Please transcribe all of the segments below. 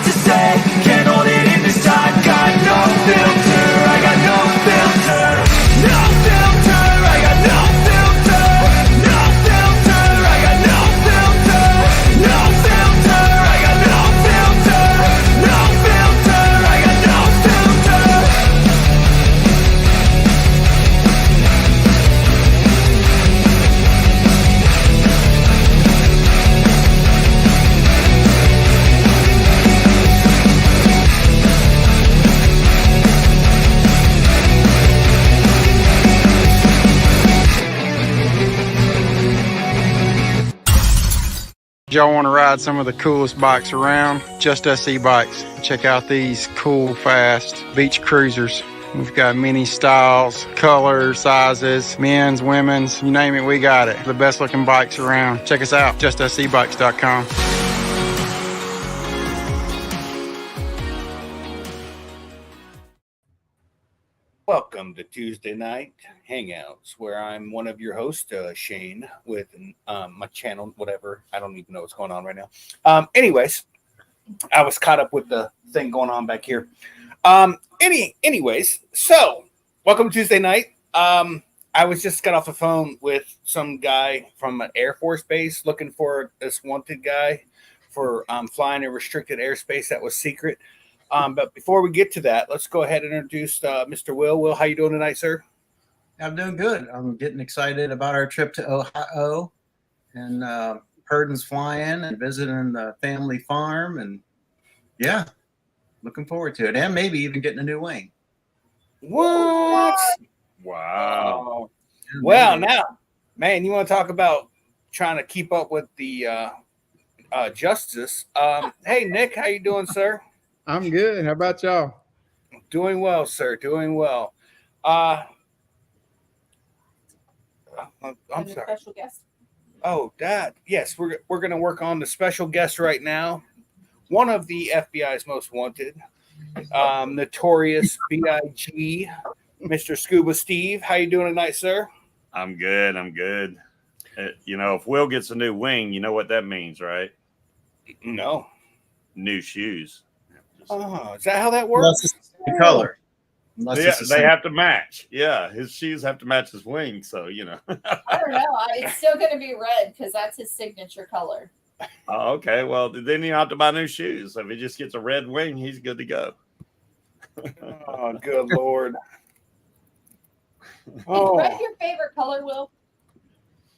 to say, can't hold it in this time. Got no filter, I got no filter. No filter, I got no filter. No filter, I got no filter. No filter, I got no filter. No filter, I got no filter. Y'all want to ride some of the coolest bikes around? Just Us e-bikes. Check out these cool, fast beach cruisers. We've got many styles, colors, sizes, men's, women's, you name it, we got it. The best looking bikes around. Check us out, justusebikes.com. Welcome to Tuesday Night Hangouts, where I'm one of your hosts, Shane, with my channel, whatever. I don't even know what's going on right now. Anyways, I was caught up with the thing going on back here. Anyways, so welcome to Tuesday Night. I was just got off the phone with some guy from an Air Force base looking for this wanted guy for flying in restricted airspace that was secret. But before we get to that, let's go ahead and introduce Mr. Will. Will, how you doing tonight, sir? I'm doing good. I'm getting excited about our trip to Ohio, and Purdon's flying and visiting the family farm, and yeah, looking forward to it, and maybe even getting a new wing. What? Wow. Well, now, man, you want to talk about trying to keep up with the justice? Hey, Nick, how you doing, sir? I'm good. How about y'all? Doing well, sir. Doing well. I'm sorry. Special guest. Oh, Dad. Yes, we're going to work on the special guest right now. One of the FBI's most wanted, notorious BIG, Mr. Scuba Steve. How you doing tonight, sir? I'm good. I'm good. If Will gets a new wing, you know what that means, right? No. New shoes. Oh, is that how that works? Unless it's the same color. They have to match. Yeah, his shoes have to match his wing. So, I don't know. It's still going to be red because that's his signature color. Oh, okay. Well, then you don't have to buy new shoes. If he just gets a red wing, he's good to go. Oh, good Lord. Is red your favorite color, Will?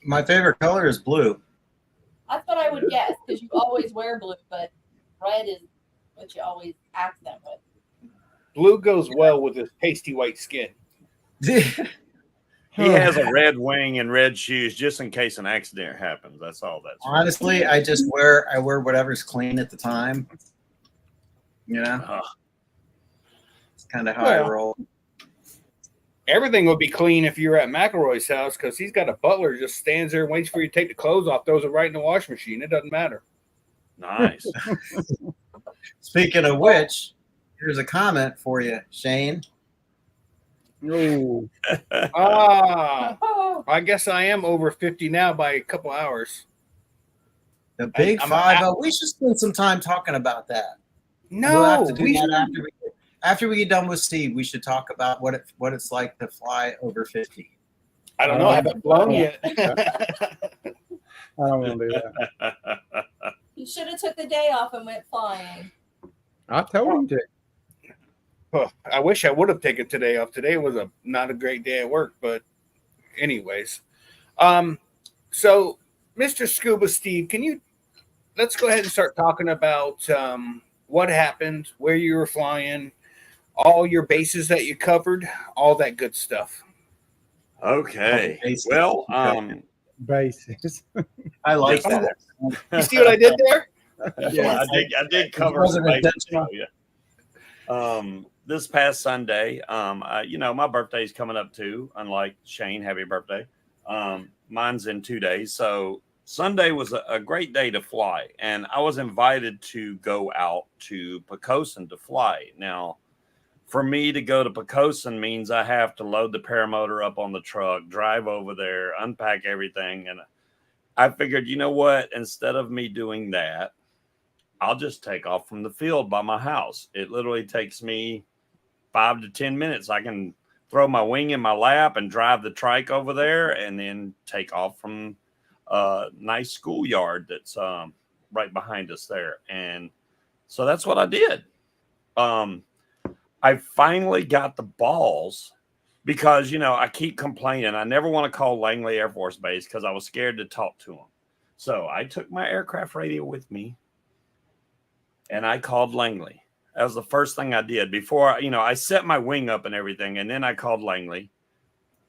My favorite color is blue. That's what I would guess because you always wear blue, but red is what you always act them with. Blue goes well with his pasty white skin. He has a red wing and red shoes just in case an accident happens. That's all. Honestly, I wear whatever's clean at the time. It's kind of how I roll. Everything would be clean if you were at McElroy's house because he's got a butler just stands there and waits for you to take the clothes off, throws it right in the washing machine. It doesn't matter. Nice. Speaking of which, here's a comment for you, Shane. Ooh. I guess I am over 50 now by a couple hours. The big 5-0. We should spend some time talking about that. No, we'll have to do that after we get done with Steve. We should talk about what it's like to fly over 50. I don't know. I haven't flown yet. I don't want to do that. You should have took the day off and went flying. I told him to. Oh, I wish I would have taken today off. Today was not a great day at work, but anyways. So Mr. Scuba Steve, let's go ahead and start talking about what happened, where you were flying, all your bases that you covered, all that good stuff. Okay. Well, Bases. I like that. You see what I did there? Yeah, I did cover some bases. This past Sunday, my birthday's coming up too. Unlike Shane, happy birthday. Mine's in 2 days. So Sunday was a great day to fly. And I was invited to go out to Pocosin to fly. Now, for me to go to Pocosin means I have to load the paramotor up on the truck, drive over there, unpack everything. And I figured, you know what? Instead of me doing that, I'll just take off from the field by my house. It literally takes me 5 to 10 minutes. I can throw my wing in my lap and drive the trike over there and then take off from a nice schoolyard that's right behind us there. And so that's what I did. I finally got the balls because, I keep complaining. I never want to call Langley Air Force Base because I was scared to talk to them. So I took my aircraft radio with me and I called Langley. That was the first thing I did before, I set my wing up and everything. And then I called Langley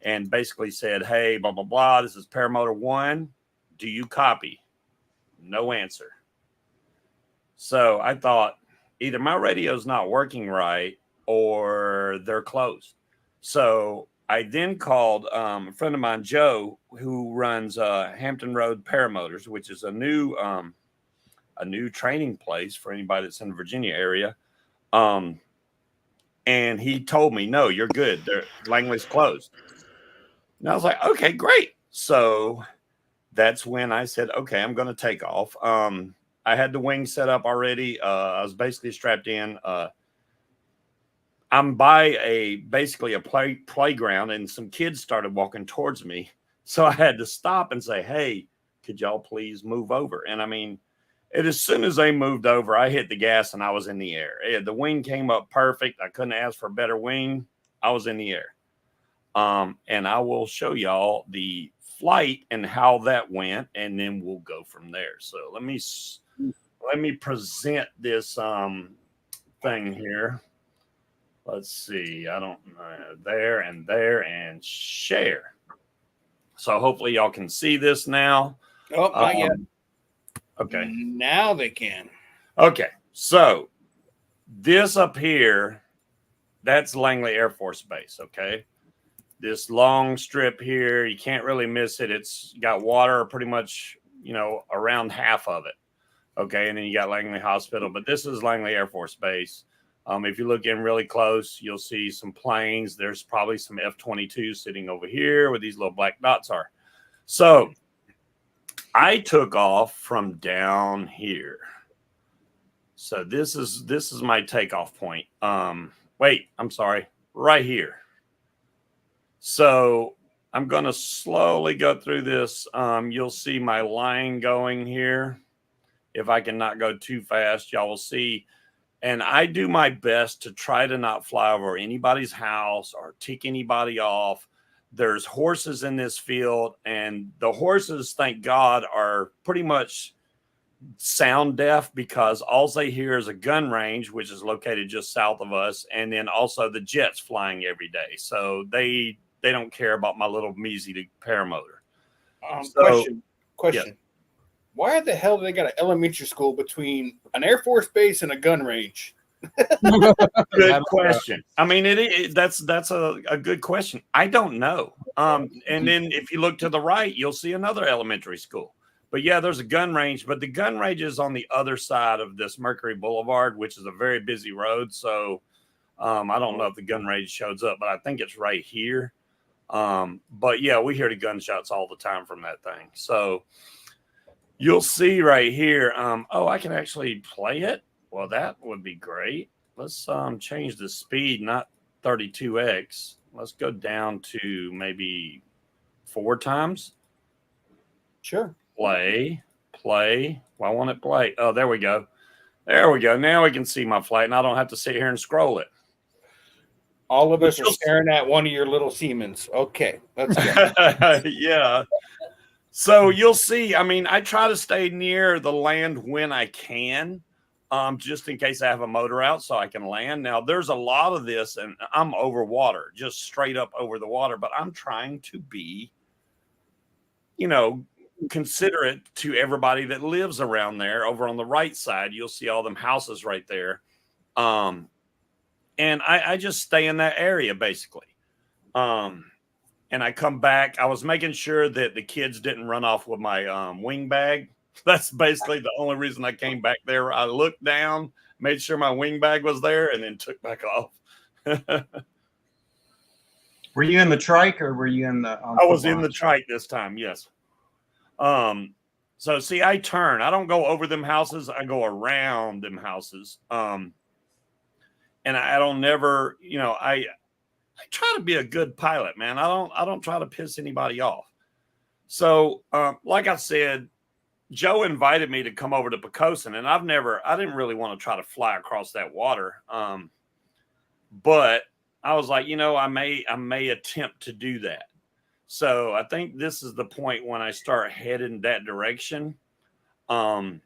and basically said, hey, blah, blah, blah. This is paramotor 1. Do you copy? No answer. So I thought either my radio's not working right or they're closed. So I then called a friend of mine, Joe, who runs Hampton Road Paramotors, which is a new training place for anybody that's in the Virginia area. And he told me, no, you're good. Langley's closed. And I was like, okay, great. So that's when I said, okay, I'm going to take off. I had the wing set up already. I was basically strapped in. I'm by basically a playground, and some kids started walking towards me. So I had to stop and say, hey, could y'all please move over? And I mean, as soon as they moved over, I hit the gas and I was in the air. The wing came up perfect. I couldn't ask for a better wing. I was in the air. And I will show y'all the flight and how that went, and then we'll go from there. So let me present this thing here. Let's see. I don't know. There and share. So hopefully y'all can see this now. Oh, not yet. Okay. Now they can. Okay. So this up here, that's Langley Air Force Base. Okay. This long strip here, you can't really miss it. It's got water pretty much, around half of it. Okay. And then you got Langley Hospital, but this is Langley Air Force Base. If you look in really close, you'll see some planes. There's probably some F-22 sitting over here where these little black dots are. So I took off from down here. So this is my takeoff point. Wait, I'm sorry, right here. So I'm going to slowly go through this. You'll see my line going here. If I can not go too fast, y'all will see. And I do my best to try to not fly over anybody's house or tick anybody off. There's horses in this field, and the horses, thank God, are pretty much sound deaf because all they hear is a gun range, which is located just south of us, and then also the jets flying every day. So they don't care about my little measly paramotor. Question. Yeah. Why the hell do they got an elementary school between an Air Force base and a gun range? Good question. I mean, that's a good question. I don't know. And then if you look to the right, you'll see another elementary school. But yeah, there's a gun range, but the gun range is on the other side of this Mercury Boulevard, which is a very busy road. So I don't know if the gun range shows up, but I think it's right here. But yeah, we hear the gunshots all the time from that thing. So you'll see right here. I can actually play it. Well, that would be great. Let's change the speed, not 32x. Let's go down to maybe 4 times. Sure. Play. Why won't it play? Oh, there we go. Now we can see my flight, and I don't have to sit here and scroll it. All of us are staring at one of your little Siemens. Okay, let's go. Yeah. So you'll see. I mean, I try to stay near the land when I can, just in case I have a motor out so I can land. Now, there's a lot of this, and I'm over water, just straight up over the water, but I'm trying to be, considerate to everybody that lives around there. Over on the right side, you'll see all them houses right there. And I just stay in that area, basically. And I come back. I was making sure that the kids didn't run off with my wing bag. That's basically the only reason I came back there. I looked down, made sure my wing bag was there, and then took back off. Were you in the trike or were you in the? I was in the trike this time, yes. So see, I turn. I don't go over them houses. I go around them houses. And I don't never, I try to be a good pilot, man. I don't try to piss anybody off. So, like I said, Joe invited me to come over to Pocosin, and I didn't really want to try to fly across that water. But I was like, I may attempt to do that. So I think this is the point when I start heading that direction. But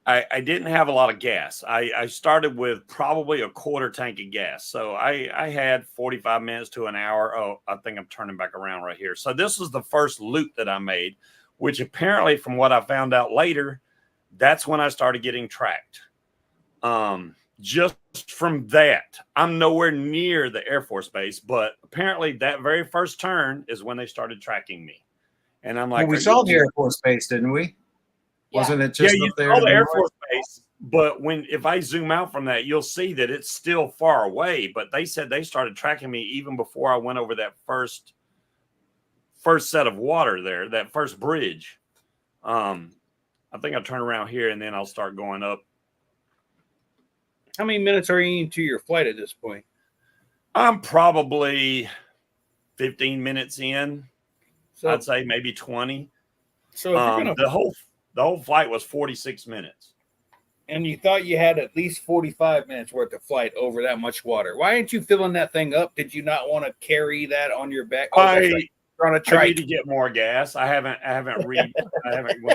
I didn't have a lot of gas. I started with probably a quarter tank of gas. So I had 45 minutes to an hour. Oh, I think I'm turning back around right here. So this was the first loop that I made, which apparently from what I found out later, that's when I started getting tracked. Just from that, I'm nowhere near the Air Force Base, but apparently that very first turn is when they started tracking me. And I'm like, well, we saw the Air Force Base, didn't we? Yeah. Wasn't it just you up there? saw the Air north? Force Base, but if I zoom out from that, you'll see that it's still far away. But they said they started tracking me even before I went over that first set of water there, that first bridge. I think I'll turn around here and then I'll start going up. How many minutes are you into your flight at this point? I'm probably 15 minutes in. So I'd say maybe 20. So if you're gonna, the whole flight was 46 minutes. and you thought you had at least 45 minutes worth of flight over that much water, why aren't you filling that thing up? Did you not want to carry that on your back? I You're on a need trike. to get more gas. I haven't went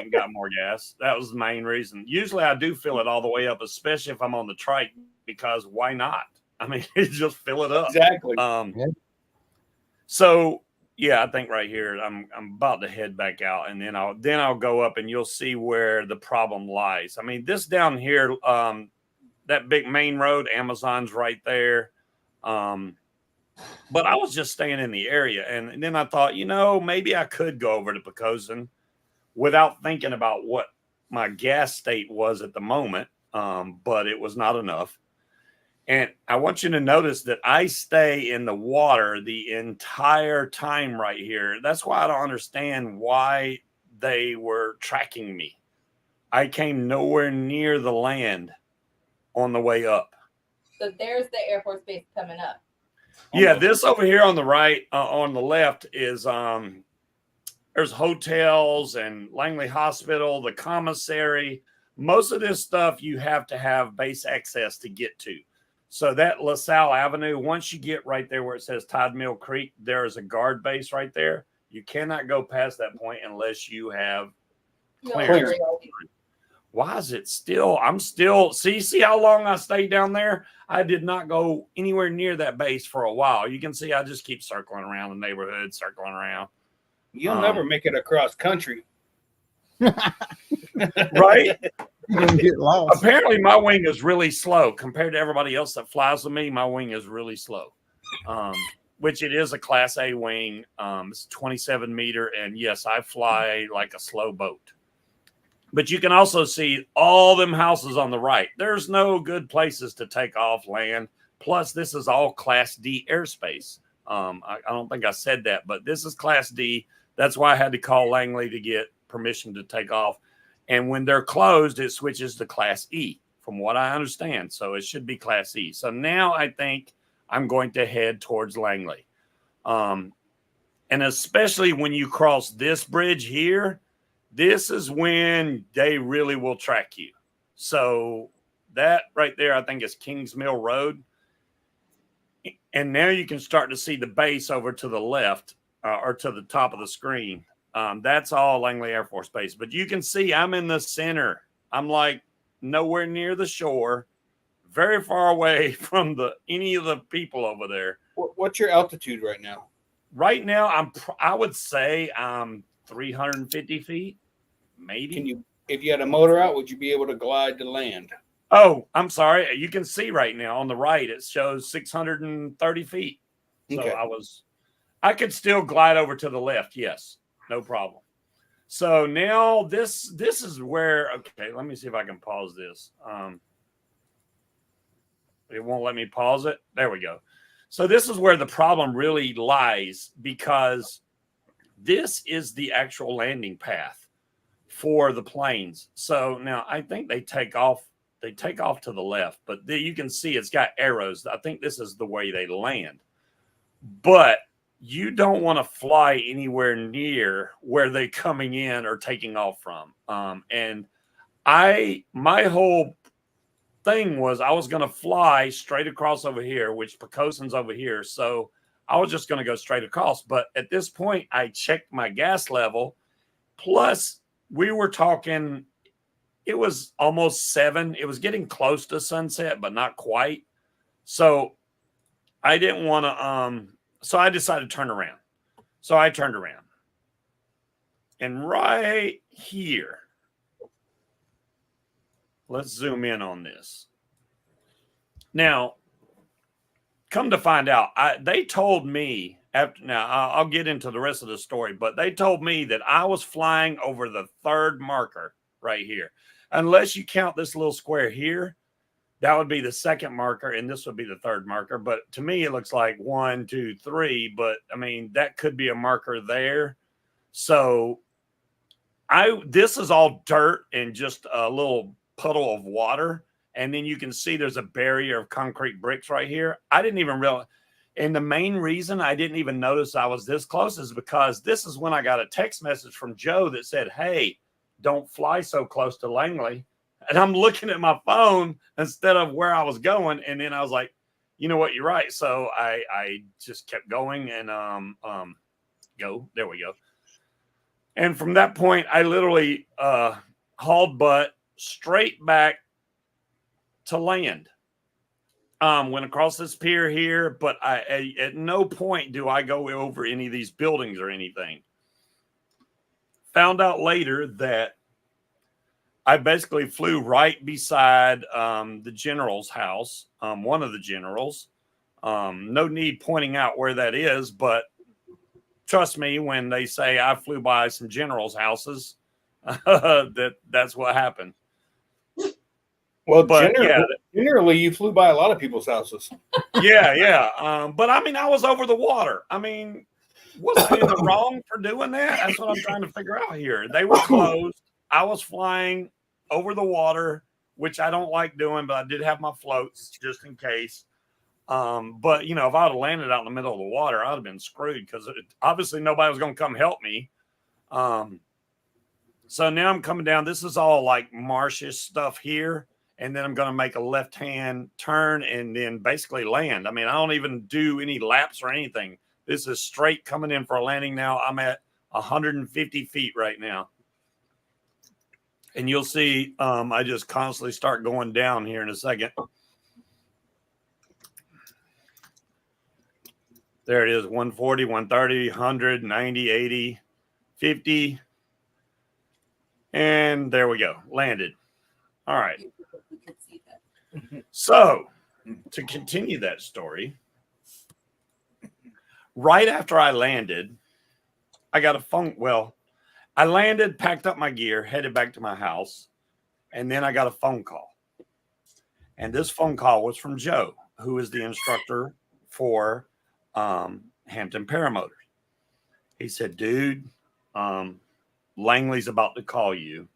and got more gas. That was the main reason. Usually I do fill it all the way up, especially if I'm on the trike, because why not? I mean, just fill it up. Exactly. So yeah, I think right here I'm about to head back out, and then I'll go up, and you'll see where the problem lies. I mean, this down here, that big main road, Amazon's right there. But I was just staying in the area, and then I thought, maybe I could go over to Pocosin without thinking about what my gas state was at the moment. But it was not enough. And I want you to notice that I stay in the water the entire time right here. That's why I don't understand why they were tracking me. I came nowhere near the land on the way up. So there's the Air Force Base coming up. Yeah, this over here on the right, on the left is there's hotels and Langley Hospital, the commissary. Most of this stuff you have to have base access to get to. So that LaSalle Avenue, once you get right there where it says Tide Mill Creek, there is a guard base right there. You cannot go past that point unless you have clearance. Why is it still? See how long I stayed down there? I did not go anywhere near that base for a while. You can see I just keep circling around the neighborhood, circling around. You'll never make it across country. Right? You're gonna get lost. Apparently, my wing is really slow compared to everybody else that flies with me. My wing is really slow, which it is a Class A wing. It's 27 meter, and yes, I fly like a slow boat. But you can also see all them houses on the right. There's no good places to take off, land. Plus, this is all Class D airspace. I don't think I said that, but this is Class D. That's why I had to call Langley to get permission to take off. And when they're closed, it switches to Class E, from what I understand. So it should be Class E. So now I think I'm going to head towards Langley. And especially when you cross this bridge here, this is when they really will track you. So that right there, I think is Kings Mill Road. And now you can start to see the base over to the left or to the top of the screen. That's all Langley Air Force Base. But you can see I'm in the center. I'm like nowhere near the shore, very far away from any of the people over there. What's your altitude right now? Right now, I would say I'm 350 feet, maybe. If you had a motor out, would you be able to glide to land? Oh, I'm sorry. You can see right now on the right, it shows 630 feet. So Okay. I could still glide over to the left. Yes, no problem. So now this is where, okay, let me see if I can pause this. It won't let me pause it. There we go. So this is where the problem really lies, because this is the actual landing path for the planes. So now I think they take off to the left, but you can see it's got arrows. I think this is the way they land. But you don't want to fly anywhere near where they're coming in or taking off from. And my whole thing was I was going to fly straight across over here, which Picoson's over here. So I was just going to go straight across. But at this point, I checked my gas level. Plus, we were talking, it was almost 7. It was getting close to sunset, but not quite. So I didn't want to, so I decided to turn around. So I turned around. And right here, let's zoom in on this. Now, come to find out, they told me after, now I'll get into the rest of the story, but they told me that I was flying over the 3rd marker right here. Unless you count this little square here, that would be the 2nd marker, and this would be the 3rd marker. But to me, it looks like 1, 2, 3. But I mean, that could be a marker there. So this is all dirt and just a little puddle of water. And then you can see there's a barrier of concrete bricks right here. I didn't even realize. And the main reason I didn't even notice I was this close is because this is when I got a text message from Joe that said, hey, don't fly so close to Langley. And I'm looking at my phone instead of where I was going. And then I was like, you know what? You're right. So I just kept going and there we go. And from that point, I literally hauled butt straight back to land. Went across this pier here, but at no point do I go over any of these buildings or anything. Found out later that I basically flew right beside the general's house, one of the generals. No need pointing out where that is, but trust me when they say I flew by some generals' houses, that's what happened. Well, but generally, you flew by a lot of people's houses. Yeah. But I mean, I was over the water. I mean, was I in the wrong for doing that? That's what I'm trying to figure out here. They were closed. I was flying over the water, which I don't like doing, but I did have my floats just in case. But you know, if I would have landed out in the middle of the water, I'd have been screwed because obviously nobody was going to come help me. So now I'm coming down. This is all like marshish stuff here. And then I'm going to make a left-hand turn and then basically land. I mean, I don't even do any laps or anything. This is straight coming in for a landing now. I'm at 150 feet right now. And you'll see I just constantly start going down here in a second. There it is, 140, 130, 100, 90, 80, 50. And there we go, landed. All right. So, to continue that story, right after I landed, I got a phone. Well, I landed, packed up my gear, headed back to my house, and then I got a phone call. And this phone call was from Joe, who is the instructor for Hampton Paramotors. He said, dude, Langley's about to call you.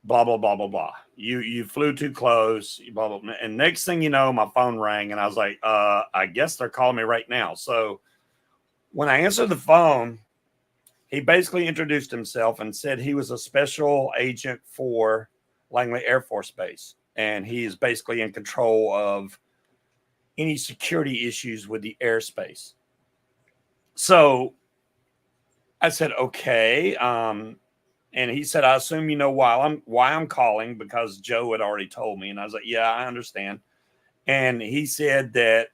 Blah, blah, blah, blah, blah. You flew too close, blah, blah, blah. And next thing you know, my phone rang and I was like, I guess they're calling me right now. So when I answered the phone, he basically introduced himself and said he was a special agent for Langley Air Force Base. And he is basically in control of any security issues with the airspace. So I said, okay. And he said, I assume you know why I'm calling, because Joe had already told me. And I was like, yeah, I understand. And he said that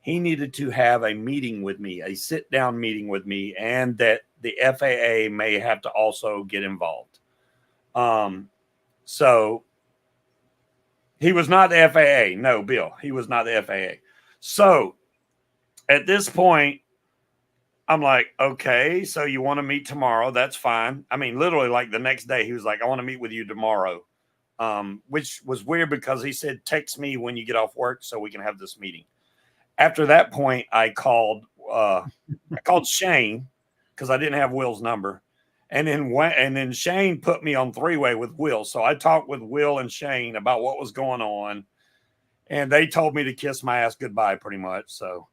he needed to have a meeting with me, a sit-down meeting with me, and that the FAA may have to also get involved. So he was not the FAA. No, Bill, he was not the FAA. So at this point, I'm like, okay, so you want to meet tomorrow? That's fine. I mean, literally like the next day, he was like, I want to meet with you tomorrow, which was weird because he said, text me when you get off work so we can have this meeting. After that point, I called Shane because I didn't have Will's number. And then Shane put me on three-way with Will. So I talked with Will and Shane about what was going on. And they told me to kiss my ass goodbye pretty much. So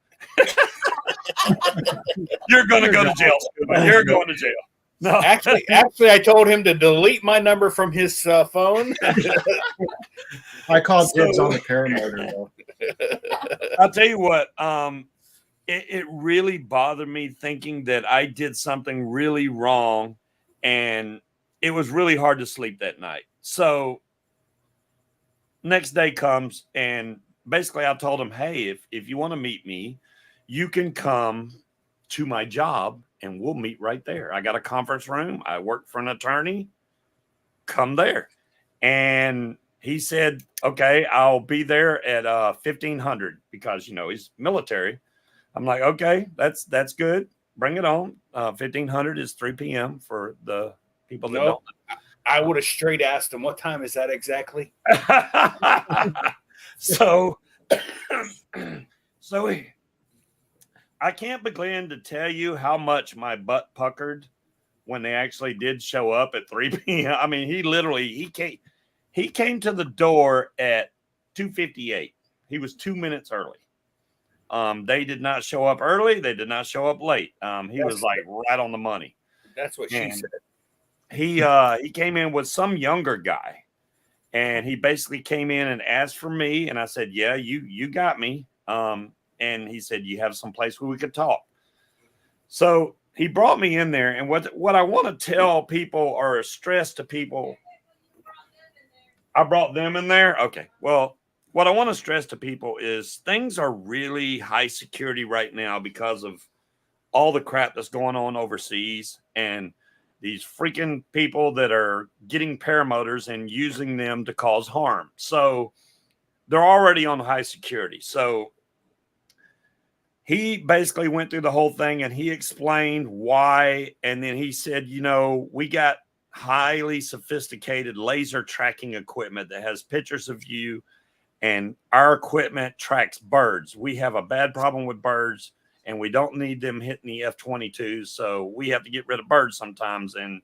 you're going to go to jail, Scuba. You're going to jail. No, Actually, I told him to delete my number from his phone. I called dibs on the paramotor though. I'll tell you what, it really bothered me thinking that I did something really wrong, and it was really hard to sleep that night. So next day comes, and basically I told him, hey, if you want to meet me, you can come to my job and we'll meet right there. I got a conference room. I work for an attorney. Come there. And he said, okay, I'll be there at 1500 because, he's military. I'm like, okay, that's good. Bring it on. 1500 is 3 p.m. for the people that don't. I would have straight asked him, what time is that exactly? So I can't begin to tell you how much my butt puckered when they actually did show up at 3 p.m. I mean, he came to the door at 2:58. He was 2 minutes early. They did not show up early. They did not show up late. He was like right on the money. That's what she said. He came in with some younger guy, and he basically came in and asked for me, and I said, yeah, you got me. And he said, you have some place where we could talk. So he brought me in there, and what I want to tell people or stress to people, I brought them in there. Okay. Well, what I want to stress to people is things are really high security right now because of all the crap that's going on overseas and these freaking people that are getting paramotors and using them to cause harm. So they're already on high security. So he basically went through the whole thing and he explained why. And then he said, we got highly sophisticated laser tracking equipment that has pictures of you, and our equipment tracks birds. We have a bad problem with birds, and we don't need them hitting the F-22. So we have to get rid of birds sometimes. And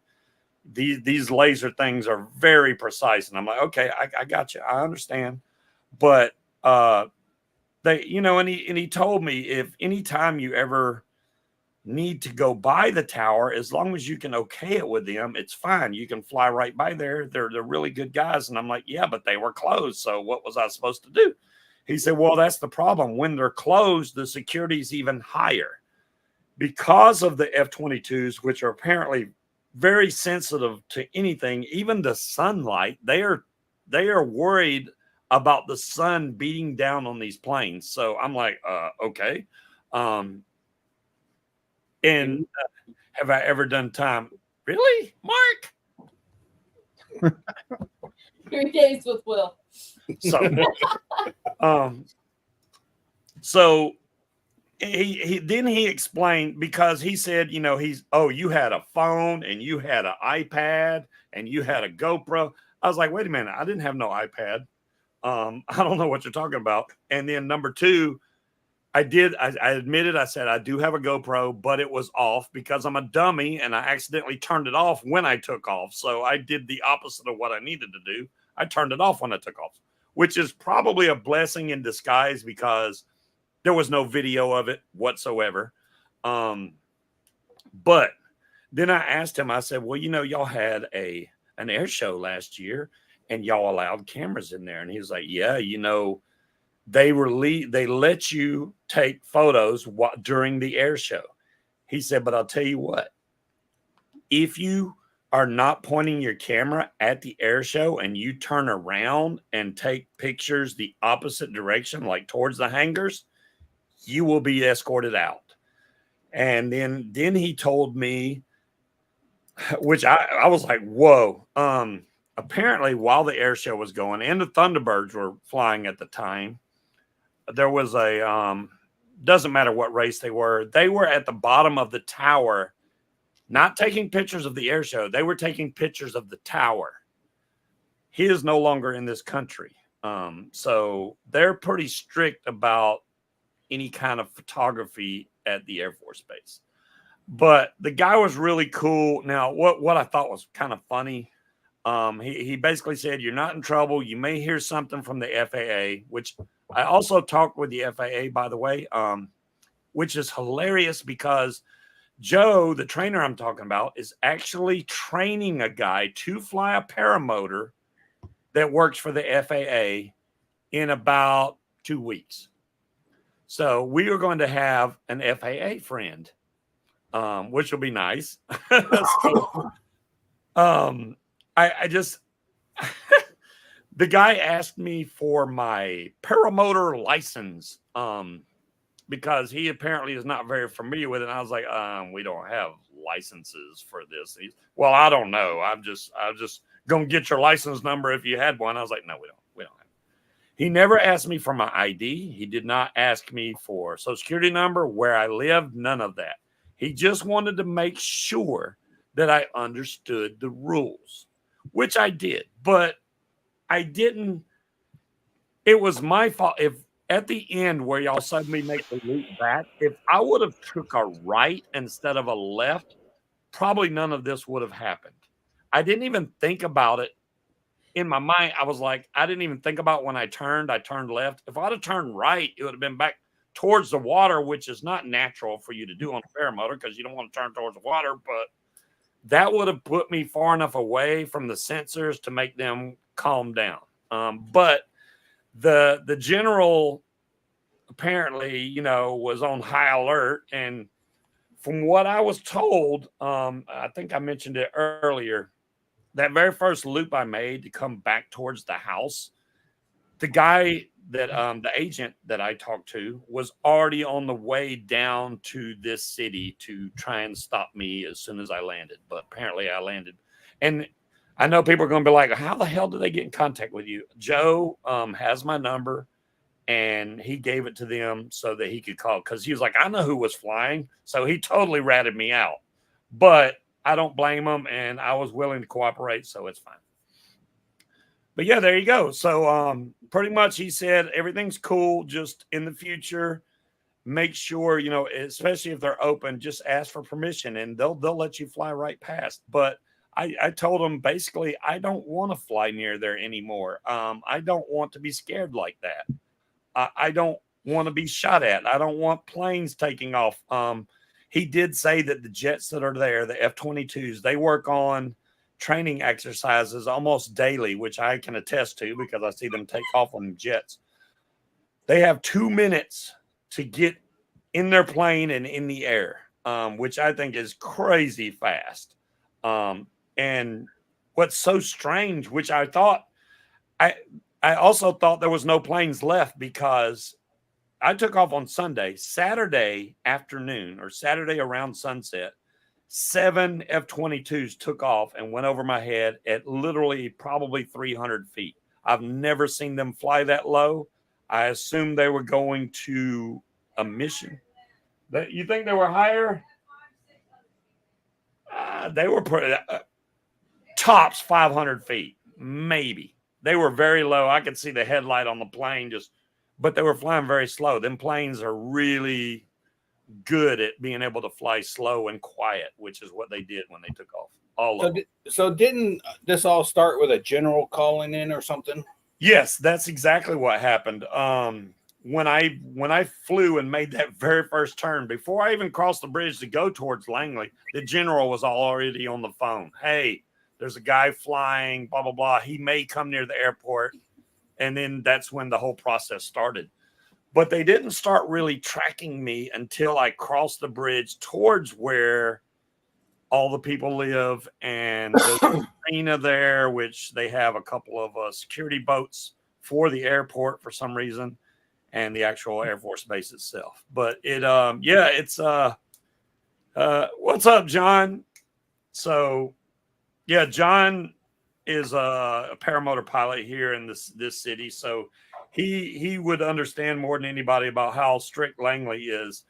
these laser things are very precise. And I'm like, okay, I got you. I understand. But, and he told me if anytime you ever need to go by the tower, as long as you can okay it with them, it's fine. You can fly right by there. They're really good guys. And I'm like, yeah, but they were closed. So what was I supposed to do? He said, well, that's the problem. When they're closed, the security is even higher because of the F-22s, which are apparently very sensitive to anything, even the sunlight. They are worried about the sun beating down on these planes. So I'm like, okay. And have I ever done time? Really, Mark? 3 days with Will. So he explained, because he said, you had a phone and you had an iPad and you had a GoPro. I was like, wait a minute, I didn't have no iPad. I don't know what you're talking about. And then number two, I admitted, I said, I do have a GoPro, but it was off because I'm a dummy and I accidentally turned it off when I took off. So I did the opposite of what I needed to do. I turned it off when I took off, which is probably a blessing in disguise because there was no video of it whatsoever. But then I asked him, I said, well, y'all had an air show last year and y'all allowed cameras in there. And he was like, yeah, they let you take photos during the air show. He said, but I'll tell you what, if you are not pointing your camera at the air show and you turn around and take pictures the opposite direction, like towards the hangars, you will be escorted out. And then he told me, which I was like, whoa. Apparently while the air show was going and the Thunderbirds were flying at the time, there was doesn't matter what race they were at the bottom of the tower, not taking pictures of the air show. They were taking pictures of the tower. He is no longer in this country. So they're pretty strict about any kind of photography at the Air Force Base. But the guy was really cool. Now, what I thought was kind of funny, he basically said, "You're not in trouble. You may hear something from the FAA," which I also talked with the FAA, by the way, which is hilarious because Joe, the trainer I'm talking about, is actually training a guy to fly a paramotor that works for the FAA in about 2 weeks. So we are going to have an FAA friend, which will be nice. So, I just the guy asked me for my paramotor license because he apparently is not very familiar with it. And I was like, we don't have licenses for this. Well, I don't know. I'm just gonna get your license number if you had one. I was like, no, we don't have it. He never asked me for my ID. He did not ask me for social security number, where I lived, none of that. He just wanted to make sure that I understood the rules, which I did, but I didn't. It was my fault. If at the end where y'all saw me make the loop back, if I would have took a right instead of a left, probably none of this would have happened. I didn't even think about it in my mind. I was like, I didn't even think about when I turned left. If I'd have turned right, it would have been back towards the water, which is not natural for you to do on a paramotor because you don't want to turn towards the water. But that would have put me far enough away from the sensors to make them calm down. But the general apparently, was on high alert. And from what I was told, I think I mentioned it earlier, that very first loop I made to come back towards the house, the guy that the agent that I talked to was already on the way down to this city to try and stop me as soon as I landed. But apparently I landed. And I know people are going to be like, how the hell did they get in contact with you? Joe has my number, and he gave it to them so that he could call, because he was like, I know who was flying. So he totally ratted me out. But I don't blame him, and I was willing to cooperate, so it's fine. But yeah, there you go. So pretty much he said everything's cool. Just in the future, make sure, especially if they're open, just ask for permission and they'll let you fly right past. But I told him basically I don't want to fly near there anymore. I don't want to be scared like that. I don't want to be shot at. I don't want planes taking off. He did say that the jets that are there, the F-22s, they work on training exercises almost daily, which I can attest to because I see them take off on jets. They have 2 minutes to get in their plane and in the air, which I think is crazy fast. And what's so strange, which I thought, I also thought there was no planes left because I took off on Sunday. Saturday afternoon or Saturday around sunset, 7 F-22s took off and went over my head at literally probably 300 feet. I've never seen them fly that low. I assumed they were going to a mission. You think they were higher? They were tops 500 feet, maybe. They were very low. I could see the headlight on the plane but they were flying very slow. Them planes are really good at being able to fly slow and quiet, which is what they did when they took off. So didn't this all start with a general calling in or something? Yes, that's exactly what happened. When I flew and made that very first turn, before I even crossed the bridge to go towards Langley, the general was already on the phone. Hey, there's a guy flying, blah, blah, blah. He may come near the airport. And then that's when the whole process started. But they didn't start really tracking me until I crossed the bridge towards where all the people live. And there's a arena there, which they have a couple of security boats for the airport for some reason, and the actual Air Force base itself. But it's what's up, John? So yeah, John is a paramotor pilot here in this city, so he would understand more than anybody about how strict Langley is.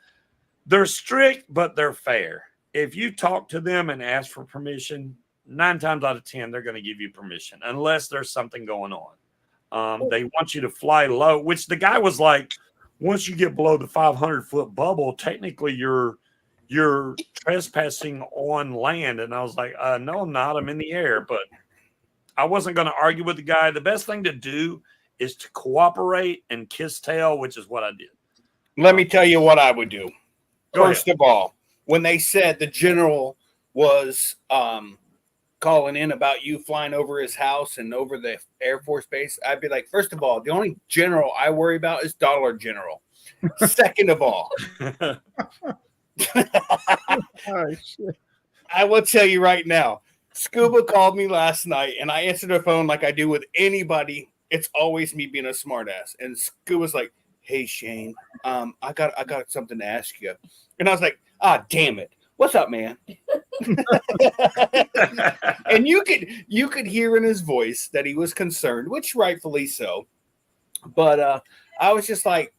They're strict, but they're fair. If you talk to them and ask for permission, 9 times out of 10 they're going to give you permission, unless there's something going on. They want you to fly low, which the guy was like, once you get below the 500-foot bubble, technically you're you're trespassing on land. And I was like, no, I'm not. I'm in the air. But I wasn't going to argue with the guy. The best thing to do is to cooperate and kiss tail, which is what I did. Let me tell you what I would do. Go First of all, when they said the general was calling in about you flying over his house and over the Air Force Base, I'd be like, first of all, the only general I worry about is Dollar General. Second of all, Oh, shit. I will tell you right now, Scuba called me last night, and I answered the phone like I do with anybody. It's always me being a smartass. And Scuba's like, "Hey Shane, I got something to ask you." And I was like, "Ah, damn it, what's up, man?" And you could hear in his voice that he was concerned, which rightfully so. But I was just like,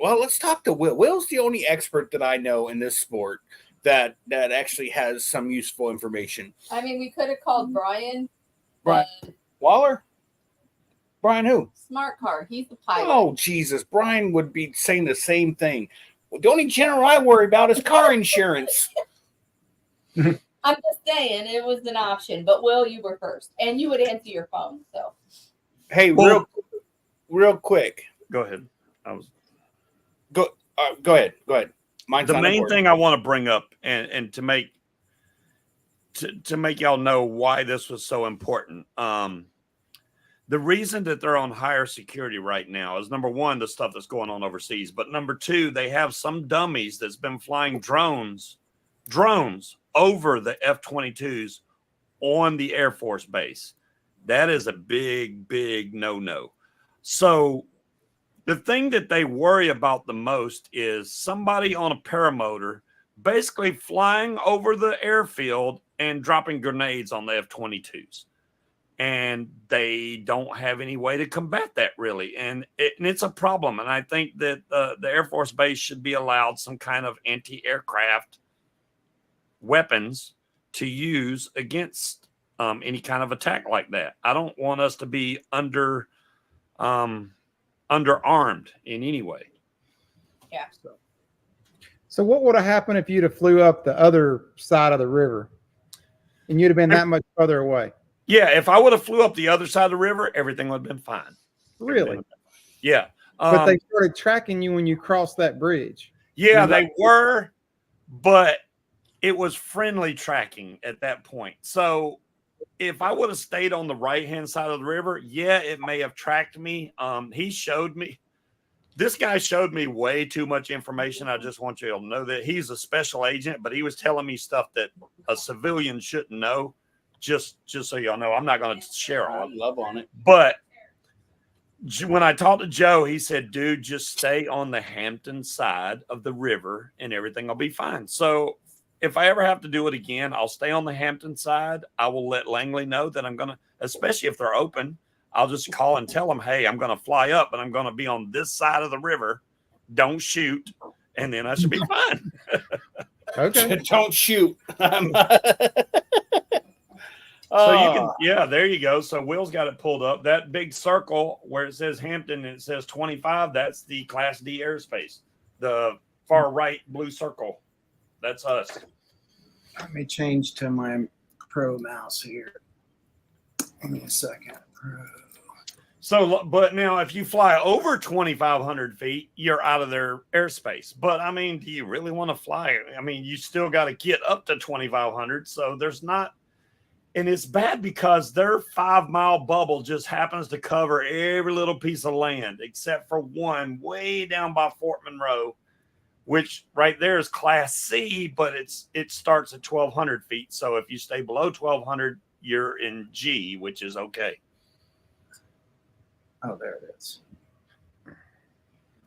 "Well, let's talk to Will. Will's the only expert that I know in this sport that actually has some useful information." I mean, we could have called Brian. Brian Waller? Brian who? Smart car. He's the pilot. Oh, Jesus. Brian would be saying the same thing. Well, the only general I worry about is car insurance. I'm just saying it was an option. But Will, you were first, and you would answer your phone. So Hey, Well- real quick. Go ahead. Go ahead. Mine's The not main important. thing I want to bring up and to make y'all know why this was so important. The reason that they're on higher security right now is, number one, the stuff that's going on overseas. But number two, they have some dummies that's been flying drones over the F-22s on the Air Force Base. That is a big, big no-no. So the thing that they worry about the most is somebody on a paramotor basically flying over the airfield and dropping grenades on the F-22s. And they don't have any way to combat that, really. And it's a problem. And I think that the Air Force Base should be allowed some kind of anti-aircraft weapons to use against any kind of attack like that. I don't want us to be underarmed in any way. yeah. So what would have happened if you'd have flew up the other side of the river and you'd have been that much further away? Yeah, if I would have flew up the other side of the river, everything would have been fine. Really? Yeah. But they started tracking you when you crossed that bridge. Yeah, they were, but it was friendly tracking at that point. So if I would have stayed on the right-hand side of the river, yeah, it may have tracked me. This guy showed me way too much information. I just want you to know that he's a special agent, but he was telling me stuff that a civilian shouldn't know. Just so y'all know, I'm not going to share all of I it. love on it. But when I talked to Joe, he said, dude, just stay on the Hampton side of the river and everything will be fine. So if I ever have to do it again, I'll stay on the Hampton side. I will let Langley know that I'm going to, especially if they're open, I'll just call and tell them, hey, I'm going to fly up, but I'm going to be on this side of the river. Don't shoot. And then I should be fine. Okay. Don't shoot. So you can, yeah, there you go. So Will's got it pulled up. That big circle where it says Hampton and it says 25, that's the Class D airspace. The far right blue circle, that's us. Let me change to my Pro mouse here. Give me a second. Pro. So, but now if you fly over 2,500 feet, you're out of their airspace. But I mean, do you really want to fly? I mean, you still got to get up to 2,500. So there's not. And it's bad because their 5-mile bubble just happens to cover every little piece of land except for one way down by Fort Monroe, which right there is Class C, but it starts at 1,200 feet. So if you stay below 1,200, you're in G, which is okay. Oh, there it is.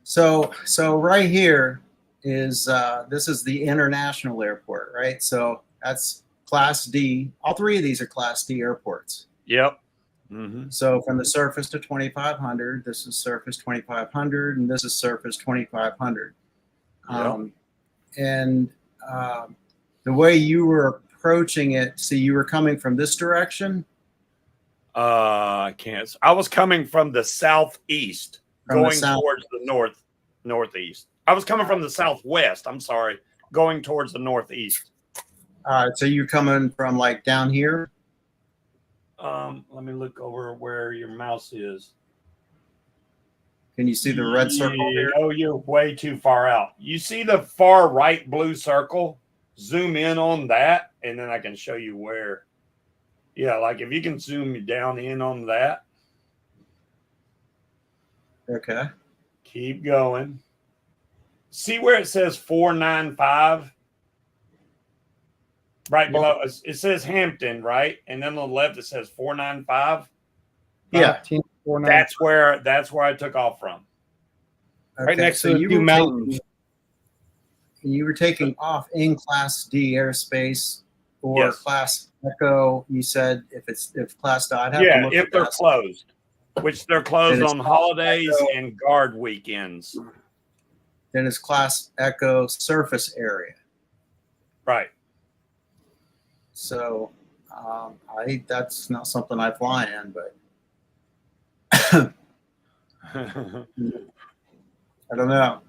So right here is this is the international airport, right? So that's Class D. All three of these are Class D airports. Yep. Mm-hmm. So from the surface to 2,500, this is surface 2,500, and this is surface 2,500. Yep. The way you were approaching it, see, you were coming from this direction. I can't. I was coming from the southeast, going towards the northeast. I was coming from the southwest. I'm sorry, going towards the northeast. All right, so you're coming from like down here? Let me look over where your mouse is. Can you see the red circle here? Oh, you're way too far out. You see the far right blue circle? Zoom in on that, and then I can show you where. Yeah, like if you can zoom down in on that. Okay. Keep going. See where it says 495? Right below it says Hampton, right? And then on the left it says 495. Yeah. 1549. That's where I took off from. Right next to the you two were mountains. You were taking off in Class D airspace or Yes. Class Echo. You said if Class D, I'd have to Yeah, look if at they're that. closed, which they're closed Then it's on holidays and guard weekends. Then it's Class Echo surface area. Right. So that's not something I fly in, but I don't know.